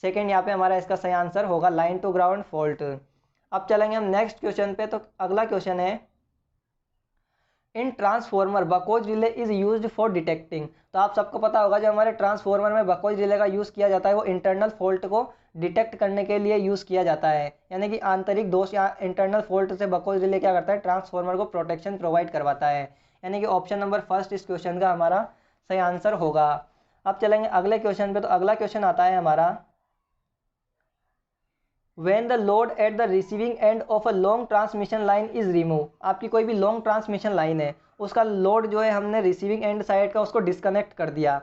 सेकेंड। यहाँ पे हमारा इसका सही आंसर होगा लाइन टू ग्राउंड फॉल्ट। अब चलेंगे हम नेक्स्ट क्वेश्चन पे। तो अगला क्वेश्चन है, in transformer Buchholz relay is used for detecting. तो आप सबको पता होगा जो हमारे ट्रांसफॉर्मर में बकोज रिले का यूज़ किया जाता है वो इंटरनल फॉल्ट को डिटेक्ट करने के लिए यूज़ किया जाता है, यानी कि आंतरिक दोष या इंटरनल फॉल्ट से बकोज रिले क्या करता है, ट्रांसफॉर्मर को प्रोटेक्शन प्रोवाइड करवाता है। यानी कि ऑप्शन नंबर फर्स्ट इस क्वेश्चन का हमारा सही आंसर होगा। अब चलेंगे अगले क्वेश्चन पे। तो अगला क्वेश्चन आता है हमारा, when the load at the receiving end of a long transmission line is removed। आपकी कोई भी लॉन्ग ट्रांसमिशन लाइन है उसका लोड जो है हमने रिसीविंग एंड साइड का उसको डिस्कनेक्ट कर दिया।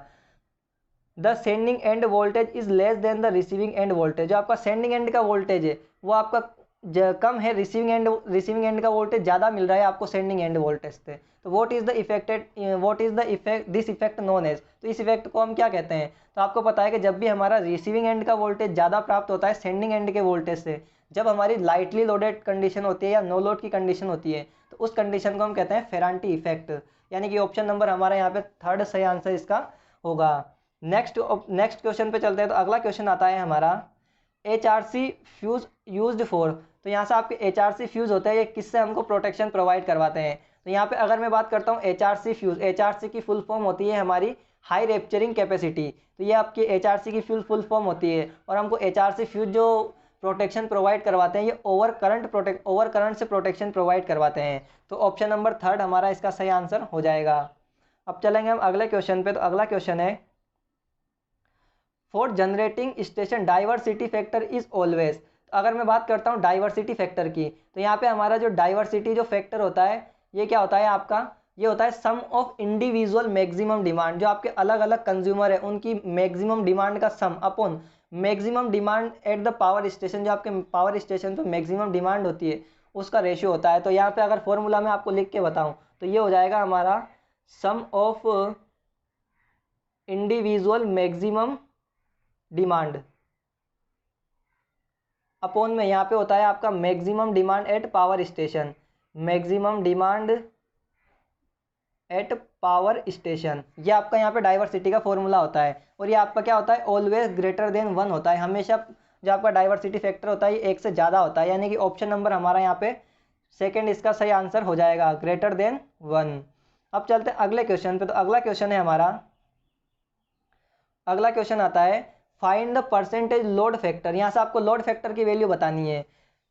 The sending end voltage is less than the receiving end voltage. जो आपका सेंडिंग एंड का वोल्टेज है वो आपका कम है, रिसीविंग एंड का वोल्टेज ज़्यादा मिल रहा है आपको सेंडिंग एंड वोल्टेज से। तो what is the effect this effect known as. तो इस इफेक्ट को हम क्या कहते हैं। तो आपको पता है कि जब भी हमारा रिसीविंग एंड का वोल्टेज ज़्यादा प्राप्त होता है सेंडिंग एंड के वोल्टेज से, जब हमारी लाइटली लोडेड कंडीशन होती है या नो लोड की कंडीशन होती है तो उस कंडीशन को हम कहते हैं फेरांटी इफेक्ट। यानी कि ऑप्शन नंबर हमारा यहाँ पे थर्ड सही आंसर इसका होगा। नेक्स्ट क्वेश्चन पे चलते हैं। तो अगला क्वेश्चन आता है हमारा, HRC फ्यूज यूज्ड फॉर। तो यहाँ से आपके HRC फ्यूज होते हैं, ये किससे हमको प्रोटेक्शन प्रोवाइड करवाते हैं। तो यहाँ पे अगर मैं बात करता हूँ HRC फ्यूज, HRC की फुल फॉर्म होती है हमारी हाई रैप्चरिंग कैपेसिटी। तो ये आपकी HRC की फुल फॉर्म होती है और हमको HRC फ्यूज जो प्रोटेक्शन प्रोवाइड करवाते हैं ये ओवर करंट से प्रोटेक्शन प्रोवाइड करवाते हैं। तो ऑप्शन नंबर थर्ड हमारा इसका सही आंसर हो जाएगा। अब चलेंगे हम अगले क्वेश्चन पे। तो अगला क्वेश्चन है, for generating station diversity factor is always. अगर मैं बात करता हूँ डाइवर्सिटी फैक्टर की, तो यहाँ पे हमारा जो डाइवर्सिटी जो फैक्टर होता है ये क्या होता है आपका, ये होता है सम ऑफ इंडिविजुअल मैक्सिमम डिमांड, जो आपके अलग अलग कंज्यूमर है उनकी मैक्सिमम डिमांड का सम upon maximum demand at the power station, जो आपके पावर स्टेशन पे मैक्सिमम डिमांड होती है उसका रेशियो होता है। तो यहाँ पे अगर फॉर्मूला में आपको लिख के बताऊँ तो ये हो जाएगा हमारा sum of individual maximum demand upon में यहाँ पे होता है आपका maximum demand at power station, maximum demand at power station. ये आपका यहाँ पे डाइवर्सिटी का फॉर्मूला होता है। और ये आपका क्या होता है, ऑलवेज ग्रेटर देन 1 होता है, हमेशा जो आपका डाइवर्सिटी फैक्टर होता है ये 1 से ज़्यादा होता है, यानी कि ऑप्शन नंबर हमारा यहाँ पे सेकंड इसका सही आंसर हो जाएगा, ग्रेटर देन 1। अब चलते हैं अगले क्वेश्चन पे। तो अगला क्वेश्चन है हमारा, अगला क्वेश्चन आता है find the percentage load factor. यहाँ से आपको लोड फैक्टर की वैल्यू बतानी है।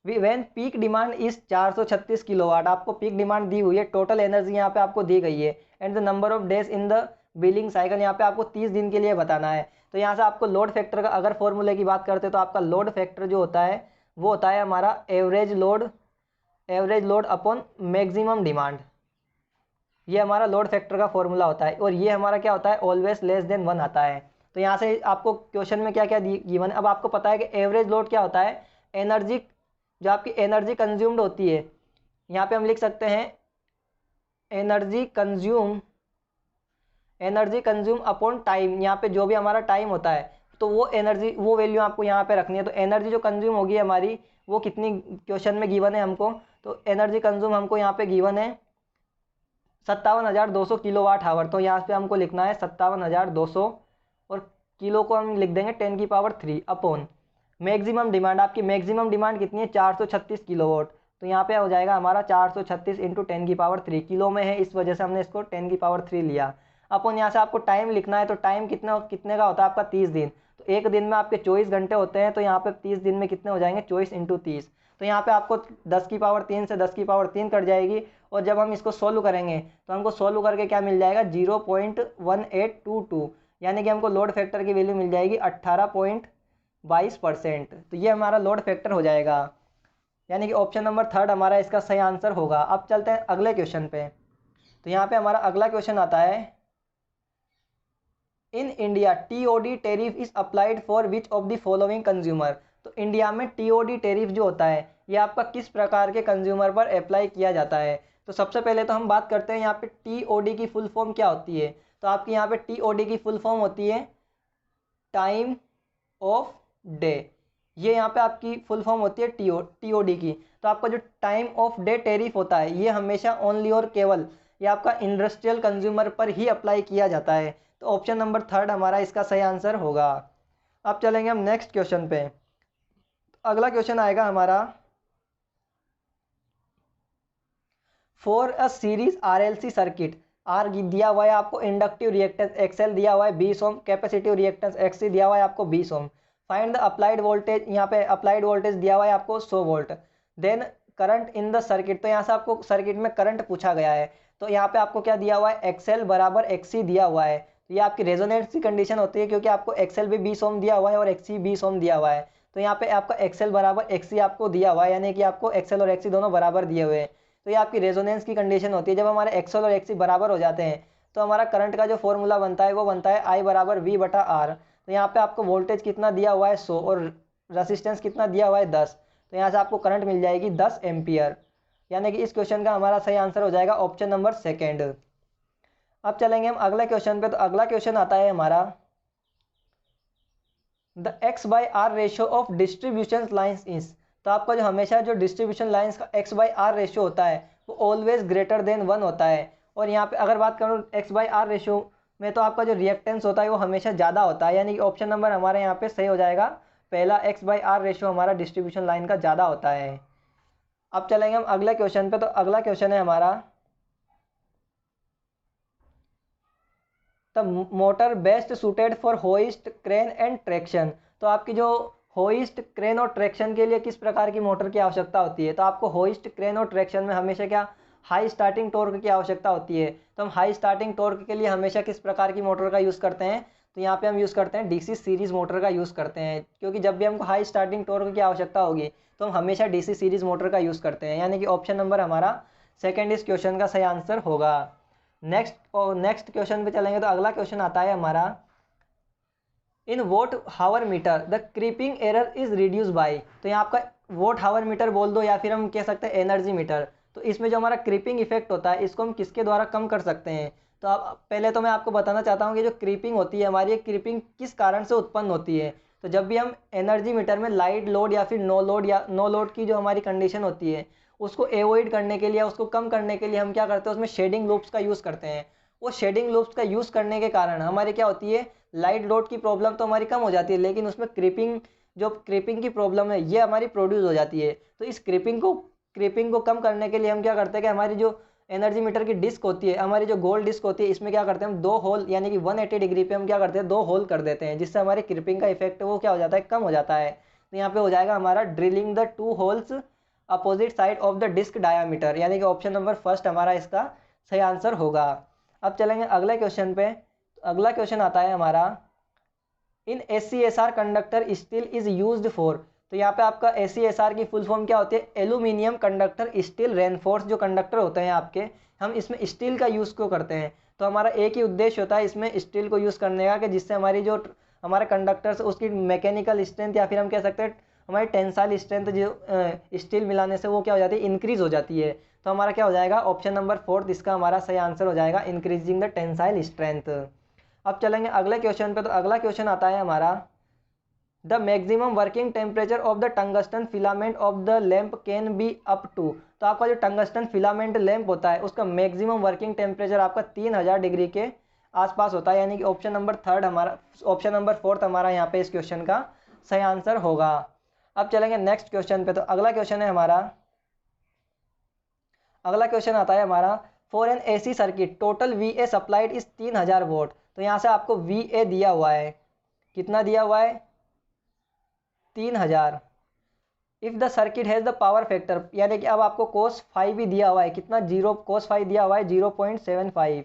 When peak demand is 436 kilowatt, आपको पीक डिमांड दी हुई है, टोटल एनर्जी यहाँ पे आपको दी गई है, and the number of days in the billing cycle, यहाँ पे आपको 30 दिन के लिए बताना है। तो यहाँ से आपको लोड फैक्टर का अगर फॉर्मूले की बात करते हैं तो आपका लोड फैक्टर जो होता है वो होता है हमारा average load upon maximum demand, ये हमारा लोड फैक्टर का फॉर्मूला होता है। और ये हमारा क्या होता है, ऑलवेज लेस देन 1 आता है। तो यहाँ से आपको क्वेश्चन में क्या क्या गिवन है, अब आपको पता है कि एवरेज लोड क्या होता है, एनर्जी, जो आपकी एनर्जी कंज्यूम्ड होती है, यहाँ पे हम लिख सकते हैं एनर्जी कंज्यूम अपॉन टाइम, यहाँ पे जो भी हमारा टाइम होता है तो वो एनर्जी, वो वैल्यू आपको यहाँ पे रखनी है। तो एनर्जी जो कंज्यूम होगी हमारी वो कितनी क्वेश्चन में गिवन है हमको, तो एनर्जी कंज्यूम हमको यहाँ पे गिवन है 57,200 किलोवाट आवर। तो यहाँ पे हमको लिखना है 57,200 और किलो को हम लिख देंगे 10⁻³ अपॉन मैक्सिमम डिमांड, आपकी मैक्सिमम डिमांड कितनी है 436 किलोवाट। तो यहाँ पे हो जाएगा हमारा 436 इंटू 10⁻³ किलो में है, इस वजह से हमने इसको 10⁻³ लिया। अपन यहाँ से आपको टाइम लिखना है, तो टाइम कितने का होता है आपका 30 दिन। तो एक दिन में आपके 24 घंटे होते हैं, तो यहाँ पे 30 दिन में कितने हो जाएंगे 24 इंटू 30। तो यहाँ पे आपको 10⁻³ से 10⁻³ कट जाएगी, और जब हम इसको सोल्व करेंगे तो हमको सोल्व करके क्या मिल जाएगा 0.1822, यानी कि हमको लोड फैक्टर की वैल्यू मिल जाएगी 18.22%। तो ये हमारा लोड फैक्टर हो जाएगा, यानी कि ऑप्शन नंबर 3 हमारा इसका सही आंसर होगा। अब चलते हैं अगले क्वेश्चन पे। तो यहाँ पे हमारा अगला क्वेश्चन आता है in India TOD tariff is applied for which of the following consumer. तो इंडिया में टीओडी टेरिफ जो होता है ये आपका किस प्रकार के कंज्यूमर पर अप्लाई किया जाता है। तो सबसे पहले तो हम बात करते हैं यहाँ पे टीओडी की फुल फॉर्म क्या होती है। तो आपकी यहाँ पे टीओडी की फुल फॉर्म होती है टाइम ऑफ डे, ये यहाँ पे आपकी फुल फॉर्म होती है टीओडी की। तो आपका जो टाइम ऑफ डे टेरिफ होता है ये हमेशा ओनली और केवल ये आपका इंडस्ट्रियल कंज्यूमर पर ही अप्लाई किया जाता है। तो ऑप्शन नंबर 3 हमारा इसका सही आंसर होगा। अब चलेंगे हम नेक्स्ट क्वेश्चन पे। अगला क्वेश्चन आएगा हमारा for a series RLC circuit, R दिया हुआ है आपको, इंडक्टिव रिएक्टेंस एक्सएल दिया हुआ है 20 ओम, कैपेसिटिव रिएक्टेंस एक्ससी दिया हुआ है आपको 20 ohm. Find the applied voltage, यहाँ पे अप्लाइड वोल्टेज दिया हुआ है आपको 100 volt. Then current in the circuit, तो यहाँ से आपको सर्किट में करंट पूछा गया है। तो यहाँ पे आपको क्या दिया हुआ है एक्सएल बराबर एक्ससी दिया हुआ है। तो ये आपकी रेजोनेंस की कंडीशन होती है, क्योंकि आपको एक्सएल भी 20 ओम दिया हुआ है और एक्ससी 20 ओम दिया हुआ है। तो यहाँ पे आपका एक्सएल बराबर एक्ससी आपको दिया हुआ है, यानी कि आपको एक्सएल और एक्ससी दोनों बराबर दिए हुए हैं। तो ये आपकी रेजोनेंस की कंडीशन होती है। जब हमारे एक्सएल और एक्ससी बराबर हो जाते हैं तो हमारा करंट का जो फॉर्मूला बनता है वो बनता है I बराबर V/R। तो यहाँ पे आपको वोल्टेज कितना दिया हुआ है 100 और रेसिस्टेंस कितना दिया हुआ है 10। तो यहाँ से आपको करंट मिल जाएगी 10 एम्पियर, यानी कि इस क्वेश्चन का हमारा सही आंसर हो जाएगा ऑप्शन नंबर 2। अब चलेंगे हम अगले क्वेश्चन पे। तो अगला क्वेश्चन आता है हमारा the X/R ratio of distribution lines is. तो आपका जो हमेशा जो डिस्ट्रीब्यूशन लाइन्स का X/R रेशियो होता है वो ऑलवेज ग्रेटर देन 1 होता है। और यहाँ पे अगर बात करूँ X/R रेशियो में, तो आपका जो रिएक्टेंस होता है वो हमेशा ज़्यादा होता है, यानी कि ऑप्शन नंबर हमारे यहाँ पे सही हो जाएगा पहला, X/R रेशियो हमारा डिस्ट्रीब्यूशन लाइन का ज़्यादा होता है। अब चलेंगे हम अगले क्वेश्चन पे। तो अगला क्वेश्चन है हमारा the motor best suited for hoist crane and traction. तो आपकी जो होइस्ट क्रेन और ट्रैक्शन के लिए किस प्रकार की मोटर की आवश्यकता होती है। तो आपको होइस्ट क्रेन और ट्रैक्शन में हमेशा क्या हाई स्टार्टिंग टॉर्क की आवश्यकता होती है। तो हम हाई स्टार्टिंग टॉर्क के लिए हमेशा किस प्रकार की मोटर का यूज़ करते हैं, तो यहाँ पे हम यूज़ करते हैं डीसी सीरीज़ मोटर का यूज़ करते हैं, क्योंकि जब भी हमको हाई स्टार्टिंग टॉर्क की आवश्यकता होगी तो हम हमेशा डीसी सीरीज़ मोटर का यूज़ करते हैं, यानी कि ऑप्शन नंबर हमारा सेकंड इस क्वेश्चन का सही आंसर होगा। नेक्स्ट क्वेश्चन पे चलेंगे तो अगला क्वेश्चन आता है हमारा, in watt hour meter the creeping error is reduce by. तो यहाँ आपका वोट हावर मीटर बोल दो या फिर हम कह सकते हैं एनर्जी मीटर। तो इसमें जो हमारा क्रीपिंग इफेक्ट होता है इसको हम किसके द्वारा कम कर सकते हैं। तो आप पहले तो मैं आपको बताना चाहता हूँ कि जो क्रीपिंग होती है हमारी, क्रीपिंग किस कारण से उत्पन्न होती है। तो जब भी हम एनर्जी मीटर में लाइट लोड या फिर नो लोड की जो हमारी कंडीशन होती है उसको एवॉइड करने के लिए, उसको कम करने के लिए हम क्या करते हैं, उसमें शेडिंग लूप्स का यूज़ करते हैं। वो शेडिंग लूप्स का यूज़ करने के कारण हमारी क्या होती है, लाइट लोड की प्रॉब्लम तो हमारी कम हो जाती है, लेकिन उसमें क्रीपिंग की प्रॉब्लम है ये हमारी प्रोड्यूस हो जाती है। तो इस क्रीपिंग को कम करने के लिए हम क्या करते हैं कि हमारी जो एनर्जी मीटर की डिस्क होती है, हमारी जो गोल डिस्क होती है, इसमें क्या करते हैं हम दो होल यानी कि 180 डिग्री पे हम क्या करते हैं, दो होल कर देते हैं, जिससे हमारी क्रीपिंग का इफेक्ट वो क्या हो जाता है, कम हो जाता है। तो यहाँ पे हो जाएगा हमारा drilling the two holes opposite side of the disc diameter, यानी कि ऑप्शन नंबर फर्स्ट हमारा इसका सही आंसर होगा। अब चलेंगे अगले क्वेश्चन पे। अगला क्वेश्चन आता है हमारा, इन SCSR conductor steel is used for. तो यहाँ पे आपका SCSR की फुल फॉर्म क्या होती है, एल्यूमिनियम कंडक्टर स्टील रेनफोर्स। जो कंडक्टर होते हैं आपके, हम इसमें स्टील का यूज़ क्यों करते हैं, तो हमारा एक ही उद्देश्य होता है इसमें स्टील को यूज़ करने का, कि जिससे हमारी जो हमारे कंडक्टर्स उसकी मैकेनिकल स्ट्रेंथ या फिर हम कह सकते हैं हमारी टेंसाइल स्ट्रेंथ जो स्टील मिलाने से वो क्या हो जाती है, इंक्रीज हो जाती है। तो हमारा क्या हो जाएगा, ऑप्शन नंबर फोर्थ इसका हमारा सही आंसर हो जाएगा, इंक्रीजिंग द टेंसाइल स्ट्रेंथ। अब चलेंगे अगले क्वेश्चन पे। तो अगला क्वेश्चन आता है हमारा, the maximum working temperature of the tungsten filament of the lamp can be up to. तो आपका जो टंगस्टन फिलामेंट लैंप होता है उसका मैक्सिमम वर्किंग टेम्परेचर आपका 3000 डिग्री के आसपास होता है, यानी कि ऑप्शन नंबर फोर्थ हमारा यहाँ पे इस क्वेश्चन का सही आंसर होगा। अब चलेंगे नेक्स्ट क्वेश्चन पे। तो अगला क्वेश्चन है हमारा, अगला क्वेश्चन आता है हमारा, for an AC circuit total VA supplied is 3000 watt. तो यहाँ से आपको VA दिया हुआ है, कितना दिया हुआ है, 3000। If the circuit has the power factor, यानी कि अब आपको cos फाइव भी दिया हुआ है, कितना, cos फाइव दिया हुआ है 0.75।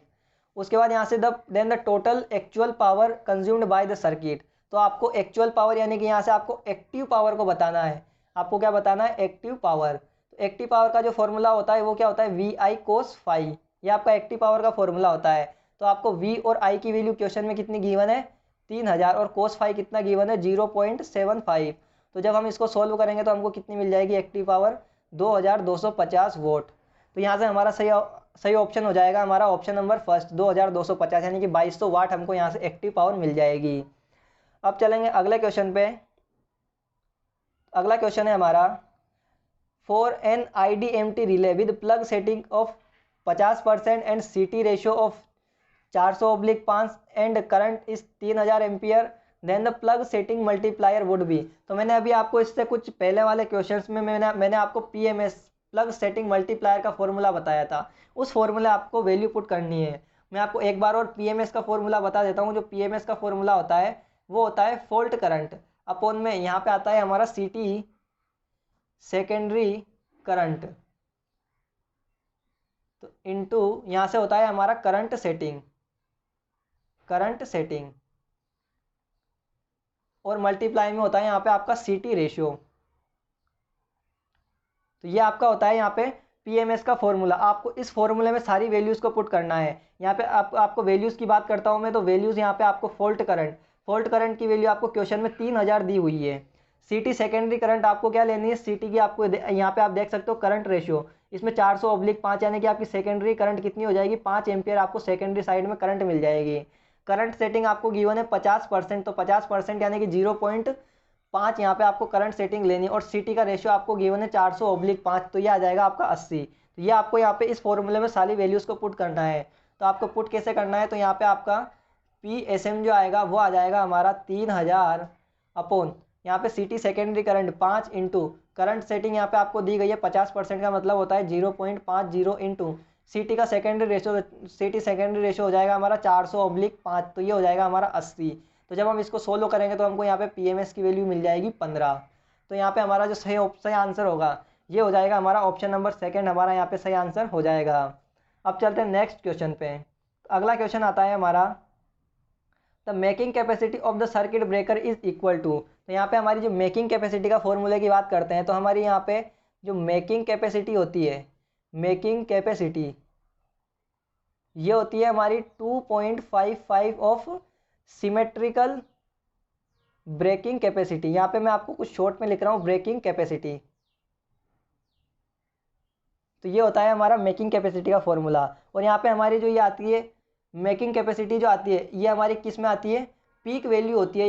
उसके बाद यहाँ से then the total actual power consumed by the circuit. तो आपको एक्चुअल पावर यानी कि यहाँ से आपको एक्टिव पावर को बताना है। आपको क्या बताना है, एक्टिव पावर। तो एक्टिव पावर का जो फॉर्मूला होता है वो क्या होता है, VI cos फाइव, ये आपका एक्टिव पावर का फॉर्मूला होता है। तो आपको V और I की वैल्यू क्वेश्चन में कितनी गिवन है, 3000, और cos फाइव कितना गिवन है, 0.75। तो जब हम इसको सोल्व करेंगे तो हमको कितनी मिल जाएगी, एक्टिव पावर 2250 वोट। तो यहाँ से हमारा सही ऑप्शन हो जाएगा हमारा ऑप्शन नंबर फर्स्ट 2250, यानी कि 2200 वाट हमको यहाँ से एक्टिव पावर मिल जाएगी। अब चलेंगे अगले क्वेश्चन पे। अगला क्वेश्चन है हमारा, for an IDMT relay with plug setting of 50% and CT ratio of 400/5 and current is 3000 ampere, then the plug setting multiplier would be. तो मैंने अभी आपको इससे कुछ पहले वाले क्वेश्चंस में मैंने आपको PMS प्लग सेटिंग मल्टीप्लायर का फॉर्मूला बताया था। उस फॉर्मूले आपको वैल्यू पुट करनी है। मैं आपको एक बार और PMS का फॉर्मूला बता देता हूँ। जो PMS का फॉर्मूला होता है वो होता है फॉल्ट करंट अपॉन में यहाँ पे आता है हमारा CT सेकेंडरी करंट, तो इनटू यहाँ से होता है हमारा करंट सेटिंग, और मल्टीप्लाई में होता है यहाँ पे आपका CT रेशियो। तो ये आपका होता है यहाँ पे PMS का फॉर्मूला। आपको इस फॉर्मूले में सारी वैल्यूज़ को पुट करना है। यहाँ पे आपको वैल्यूज़ की बात करता हूँ मैं, तो वैल्यूज़ यहाँ पे आपको फॉल्ट करंट की वैल्यू आपको क्वेश्चन में 3000 दी हुई है। CT सेकेंडरी करंट आपको क्या लेनी है, CT की आपको यहाँ पे आप देख सकते हो करंट रेशियो, इसमें 400/5, यानी कि आपकी सेकेंडरी करंट कितनी हो जाएगी, 5 एम्पियर आपको सेकेंडरी साइड में करंट मिल जाएगी। करंट सेटिंग आपको गिवन है 50%, तो 50% यानी कि 0.5 यहाँ पे आपको करंट सेटिंग लेनी है, और CT का रेशियो आपको गिवन है 400/5, तो ये आ जाएगा आपका 80। तो ये आपको यहाँ पे इस फॉर्मूले में सारी वैल्यूज़ को पुट करना है। तो आपको पुट कैसे करना है, तो यहाँ पे आपका PSM जो आएगा वो आ जाएगा हमारा 3000 अपॉन यहाँ पे CT secondary current 5 into current setting यहाँ पे आपको दी गई है 50% का मतलब होता है 0.50 इंटू CT का सेकेंडरी रेशियो हो जाएगा हमारा 400/5, तो ये हो जाएगा हमारा 80। तो जब हम इसको सोल्व करेंगे तो हमको यहाँ पे PMS की वैल्यू मिल जाएगी 15। तो यहाँ पे हमारा जो सही आंसर होगा ये हो जाएगा हमारा ऑप्शन नंबर सेकंड हमारा यहाँ पे सही आंसर हो जाएगा। अब चलते हैं नेक्स्ट क्वेश्चन पे। अगला क्वेश्चन आता है हमारा, the making capacity of the circuit breaker is equal to. तो यहाँ पे हमारी जो मेकिंग कैपेसिटी का फॉर्मूले की बात करते हैं तो हमारी यहाँ पे जो मेकिंग कैपेसिटी होती है, मेकिंग कैपेसिटी ये होती है हमारी 2.55 ऑफ सिमेट्रिकल ब्रेकिंग कैपेसिटी। यहाँ पे मैं आपको कुछ शॉर्ट में लिख रहा हूँ ब्रेकिंग कैपेसिटी। तो ये होता है हमारा मेकिंग कैपेसिटी का फॉर्मूला। और यहाँ पे हमारी जो ये आती है मेकिंग कैपेसिटी जो आती है ये हमारी किस में आती है, पीक वैल्यू होती है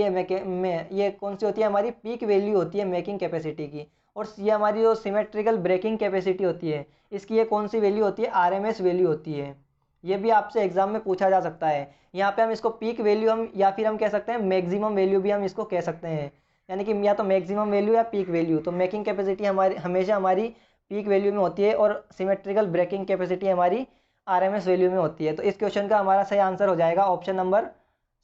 ये कौन सी होती है, हमारी पीक वैल्यू होती है मेकिंग कैपेसिटी की। और ये हमारी जो सिमेट्रिकल ब्रेकिंग कैपेसिटी होती है इसकी ये कौन सी वैल्यू होती है, आरएमएस वैल्यू होती है। ये भी आपसे एग्जाम में पूछा जा सकता है। यहाँ पे हम इसको पीक वैल्यू हम या फिर हम कह सकते हैं मैक्सिमम वैल्यू भी हम इसको कह सकते हैं, यानी कि या तो मैक्सिमम वैल्यू या पीक वैल्यू। तो मेकिंग कैपेसिटी हमारी हमेशा हमारी पीक वैल्यू में होती है और सिमेट्रिकल ब्रेकिंग कैपेसिटी हमारी आरएमएस वैल्यू में होती है। तो इस क्वेश्चन का हमारा सही आंसर हो जाएगा ऑप्शन नंबर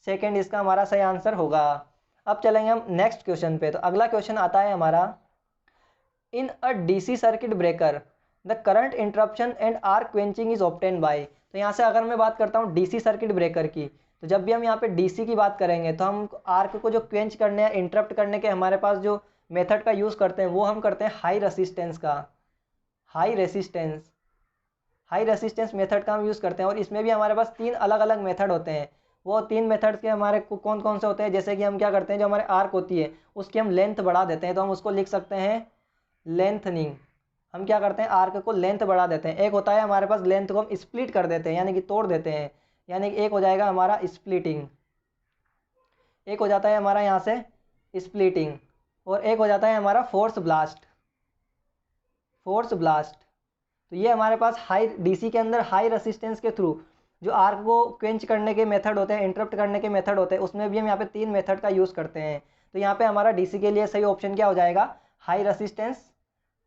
सेकंड, इसका हमारा सही आंसर होगा। अब चलेंगे हम नेक्स्ट क्वेश्चन पे। तो अगला क्वेश्चन आता है हमारा, in a DC circuit breaker the current interruption and arc quenching is obtain by. तो यहाँ से अगर मैं बात करता हूँ डीसी सर्किट ब्रेकर की, तो जब भी हम यहाँ पे डीसी की बात करेंगे तो हम आर्क को जो क्वेंच करने या इंटरप्ट करने के हमारे पास जो मेथड का यूज़ करते हैं वो हम करते हैं हाई रेसिस्टेंस का, हाई रेसिस्टेंस मेथड का हम यूज़ करते हैं। और इसमें भी हमारे पास तीन अलग अलग मेथड होते हैं। वो तीन मेथड्स के हमारे कौन कौन से होते हैं, जैसे कि हम क्या करते हैं, जो हमारे आर्क होती है उसकी हम लेंथ बढ़ा देते हैं, तो हम उसको लिख सकते हैं लेंथनिंग। हम क्या करते हैं, आर्क को लेंथ बढ़ा देते हैं। एक होता है हमारे पास लेंथ को हम स्प्लिट कर देते हैं, यानी कि तोड़ देते हैं, यानी कि एक हो जाएगा हमारा स्प्लिटिंग, एक हो जाता है हमारा यहाँ से स्प्लिटिंग, और एक हो जाता है हमारा फोर्स ब्लास्ट। तो ये हमारे पास हाई डीसी के अंदर हाई रेसिस्टेंस के थ्रू जो आर्क को क्वेंच करने के मेथड होते हैं, इंटरप्ट करने के मेथड होते हैं, उसमें भी हम यहाँ पे तीन मेथड का यूज़ करते हैं। तो यहाँ पे हमारा डीसी के लिए सही ऑप्शन क्या हो जाएगा, हाई रेसिस्टेंस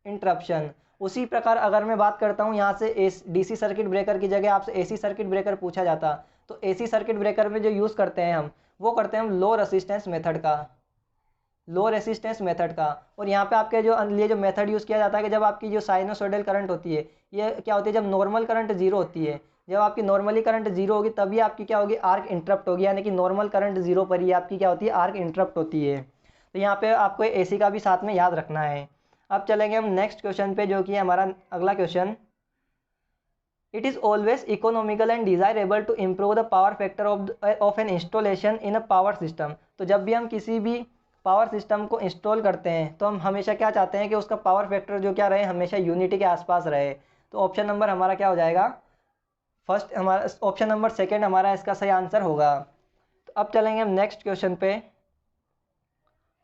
इंटरप्शन। उसी प्रकार अगर मैं बात करता हूँ यहाँ से डीसी सर्किट ब्रेकर की जगह आपसे एसी सर्किट ब्रेकर पूछा जाता, तो एसी सर्किट ब्रेकर में जो यूज़ करते हैं हम वो करते हैं हम लो रेसिस्टेंस मेथड का। और यहाँ पे आपके जो लिए जो मेथड यूज़ किया जाता है कि जब आपकी जो साइनोसॉइडल करंट होती है ये क्या होती है, जब नॉर्मल करंट जीरो होती है, जब आपकी नॉर्मली करंट जीरो होगी तभी आपकी क्या होगी, आर्क इंटरप्ट होगी, यानी कि नॉर्मल करंट जीरो पर ही आपकी क्या होती है, आर्क इंटरप्ट होती है। तो यहाँ पे आपको एसी का भी साथ में याद रखना है। अब चलेंगे हम नेक्स्ट क्वेश्चन पे, जो कि हमारा अगला question, it is always economical and desirable to improve the power factor of an installation in a power system. तो जब भी हम किसी भी पावर सिस्टम को इंस्टॉल करते हैं तो हम हमेशा क्या चाहते हैं कि उसका पावर फैक्टर जो क्या रहे, हमेशा यूनिटी के आसपास रहे। तो ऑप्शन नंबर हमारा क्या हो जाएगा, फर्स्ट हमारा ऑप्शन नंबर सेकंड हमारा इसका सही आंसर होगा। तो अब चलेंगे हम नेक्स्ट क्वेश्चन पे।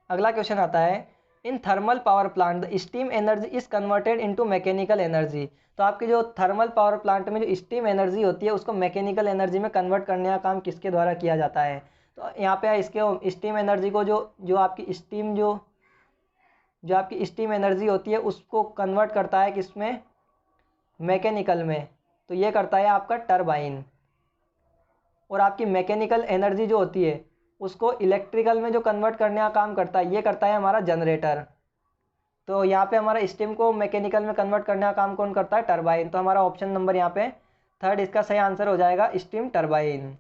अगला क्वेश्चन आता है, in thermal power plant the steam energy is converted into mechanical energy. तो आपकी जो थर्मल पावर प्लांट में जो स्टीम एनर्जी होती है उसको मैकेनिकल एनर्जी में कन्वर्ट करने का काम किसके द्वारा किया जाता है। तो यहाँ पे इसके स्टीम एनर्जी को जो आपकी स्टीम जो आपकी स्टीम एनर्जी होती है उसको कन्वर्ट करता है किसमें, मैकेनिकल में। तो ये करता है आपका टरबाइन। और आपकी मैकेनिकल एनर्जी जो होती है उसको इलेक्ट्रिकल में जो कन्वर्ट करने का काम करता है ये करता है हमारा जनरेटर। तो यहाँ पे हमारा स्टीम को मैकेनिकल में कन्वर्ट करने का काम कौन करता है, टरबाइन। तो हमारा ऑप्शन नंबर यहाँ पे थर्ड इसका सही आंसर हो जाएगा, स्टीम टरबाइन।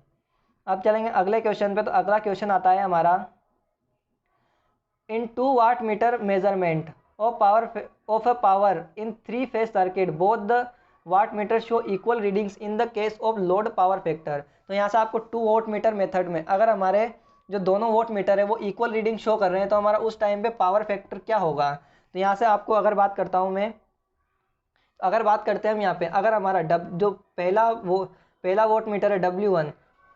अब चलेंगे अगले क्वेश्चन पे। तो अगला क्वेश्चन आता है हमारा, in 2 wattmeter measurement of a power in 3 phase circuit both the wattmeter show equal readings in the case of load power factor. तो यहाँ से आपको 2 वोट मीटर मेथड में अगर हमारे जो दोनों वोट मीटर है वो इक्वल रीडिंग शो कर रहे हैं तो हमारा उस टाइम पे पावर फैक्टर क्या होगा। तो यहाँ से आपको अगर बात करता हूँ मैं, अगर बात करते हैं हम यहाँ पे, अगर हमारा जो पहला वोट मीटर है W1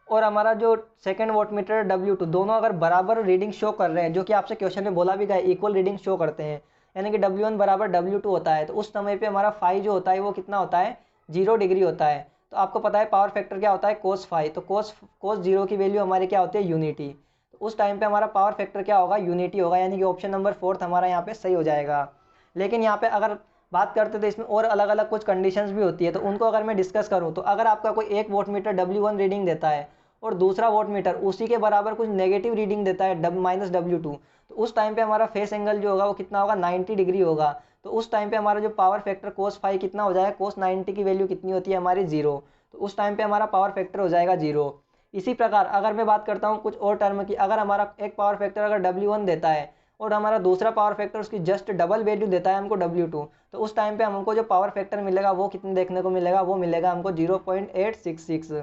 और हमारा जो सेकंड वोट मीटर है W2, दोनों अगर बराबर रीडिंग शो कर रहे हैं, जो कि आपसे क्वेश्चन में बोला भी गया इक्वल रीडिंग शो करते हैं, यानी कि W1 बराबर W2 होता है, तो उस समय पे हमारा फाई जो होता है वो कितना होता है, 0 डिग्री होता है। तो आपको पता है पावर फैक्टर क्या होता है, कोस फाई। तो कोस 0 की वैल्यू हमारी क्या होती है, यूनिटी। तो उस टाइम पे हमारा पावर फैक्टर क्या होगा, यूनिटी होगा, यानी कि ऑप्शन नंबर फोर्थ हमारा यहाँ पे सही हो जाएगा। लेकिन यहाँ पे अगर बात करते तो इसमें और अलग अलग कुछ कंडीशंस भी होती है, तो उनको अगर मैं डिस्कस करूँ तो अगर आपका कोई एक वोट मीटर W1 रीडिंग देता है और दूसरा वोट मीटर उसी के बराबर कुछ नेगेटिव रीडिंग देता है -W2, तो उस टाइम पे हमारा फेस एंगल जो होगा वो कितना होगा, 90 डिग्री होगा। तो उस टाइम पे हमारा जो पावर फैक्टर कोस फाई कितना हो जाएगा, कोस 90 की वैल्यू कितनी होती है हमारी 0। तो उस टाइम पे हमारा पावर फैक्टर हो जाएगा 0। इसी प्रकार अगर मैं बात करता हूँ कुछ और टर्म की, अगर हमारा एक पावर फैक्टर अगर W1 देता है और हमारा दूसरा पावर फैक्टर उसकी जस्ट डबल वैल्यू देता है हमको W2, तो उस टाइम पे हमको जो पावर फैक्टर मिलेगा वो कितने देखने को मिलेगा, वो मिलेगा हमको 0.866।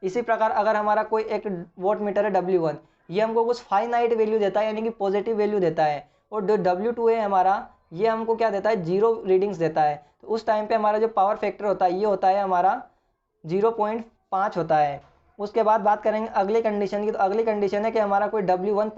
इसी प्रकार अगर हमारा कोई एक वोट मीटर है W1, ये हमको कुछ फाइनाइट वैल्यू देता है यानी कि पॉजिटिव वैल्यू देता है, और जो W2 है हमारा, ये हमको क्या देता है, 0 रीडिंग्स देता है। तो उस टाइम पे हमारा जो पावर फैक्टर होता है ये होता है हमारा 0.5 होता है। उसके बाद बात करेंगे अगली कंडीशन की, तो अगली कंडीशन है कि हमारा कोई W1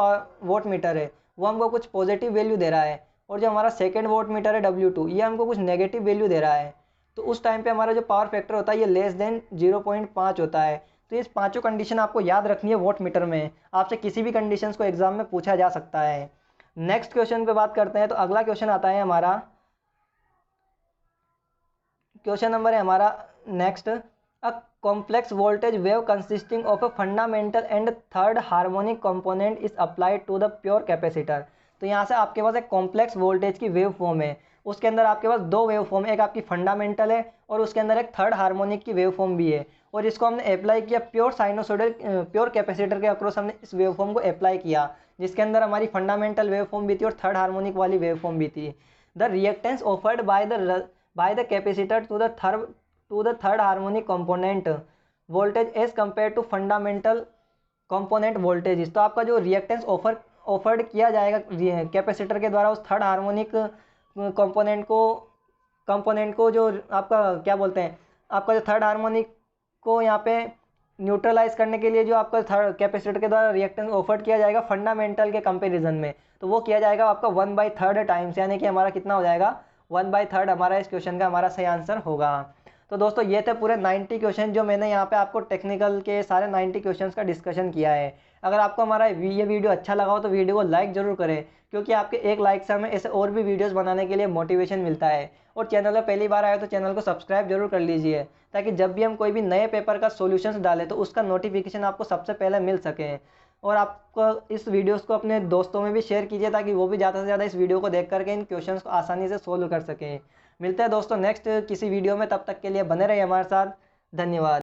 वोट मीटर है, वो हमको कुछ पॉजिटिव वैल्यू दे रहा है, और जो हमारा सेकेंड वोट मीटर है W2, ये हमको कुछ नेगेटिव वैल्यू दे रहा है। तो उस टाइम पे हमारा जो पावर फैक्टर होता है ये लेस देन 0.5 होता है। तो ये पांचों कंडीशन आपको याद रखनी है वोट मीटर में, आपसे किसी भी कंडीशन को एग्जाम में पूछा जा सकता है। नेक्स्ट क्वेश्चन पे बात करते हैं। तो अगला क्वेश्चन आता है हमारा, क्वेश्चन नंबर है हमारा next, a complex voltage wave consisting of a fundamental and third harmonic component is applied to the pure capacitor. तो यहाँ से आपके पास एक कॉम्प्लेक्स वोल्टेज की वेव फॉर्म है, उसके अंदर आपके पास दो वेव फॉर्म है, एक आपकी फंडामेंटल है और उसके अंदर एक थर्ड हार्मोनिक की वेव फॉर्म भी है, और इसको हमने अप्लाई किया प्योर साइनोसॉइडल प्योर कैपेसिटर के अक्रॉस हमने इस वेव फॉर्म को अप्लाई किया, जिसके अंदर हमारी फंडामेंटल वेव फॉर्म भी थी और थर्ड हार्मोनिक वाली वेव फॉर्म भी थी। The reactance offered by the capacitor to the third harmonic component voltage as compare to fundamental component voltage. तो आपका जो रिएक्टेंस ऑफर्ड किया जाएगा कैपेसिटर के द्वारा उस थर्ड हार्मोनिक कंपोनेंट को जो आपका क्या बोलते हैं, आपका जो थर्ड हार्मोनिक को यहाँ पे न्यूट्रलाइज करने के लिए जो आपका थर्ड कैपेसिटर के द्वारा रिएक्टेंस ऑफर्ड किया जाएगा फंडामेंटल के कंपैरिजन में, तो वो किया जाएगा आपका 1/3 टाइम्स, यानी कि हमारा कितना हो जाएगा 1/3 हमारा इस क्वेश्चन का हमारा सही आंसर होगा। तो दोस्तों ये थे पूरे 90 क्वेश्चन जो मैंने यहाँ पे आपको टेक्निकल के सारे 90 क्वेश्चंस का डिस्कशन किया है। अगर आपको हमारा ये वीडियो अच्छा लगा हो तो वीडियो को लाइक जरूर करें, क्योंकि आपके एक लाइक से हमें ऐसे और भी वीडियोस बनाने के लिए मोटिवेशन मिलता है। और चैनल पर पहली बार आए तो चैनल को सब्सक्राइब जरूर कर लीजिए, ताकि जब भी हम कोई भी नए पेपर का सोल्यूशन डालें तो उसका नोटिफिकेशन आपको सबसे पहले मिल सके। और आपको इस वीडियोस को अपने दोस्तों में भी शेयर कीजिए, ताकि वो भी ज़्यादा से ज़्यादा इस वीडियो को देख करके इन क्वेश्चंस को आसानी से सोल्व कर सकें। मिलते हैं दोस्तों नेक्स्ट किसी वीडियो में, तब तक के लिए बने रहिए हमारे साथ। धन्यवाद।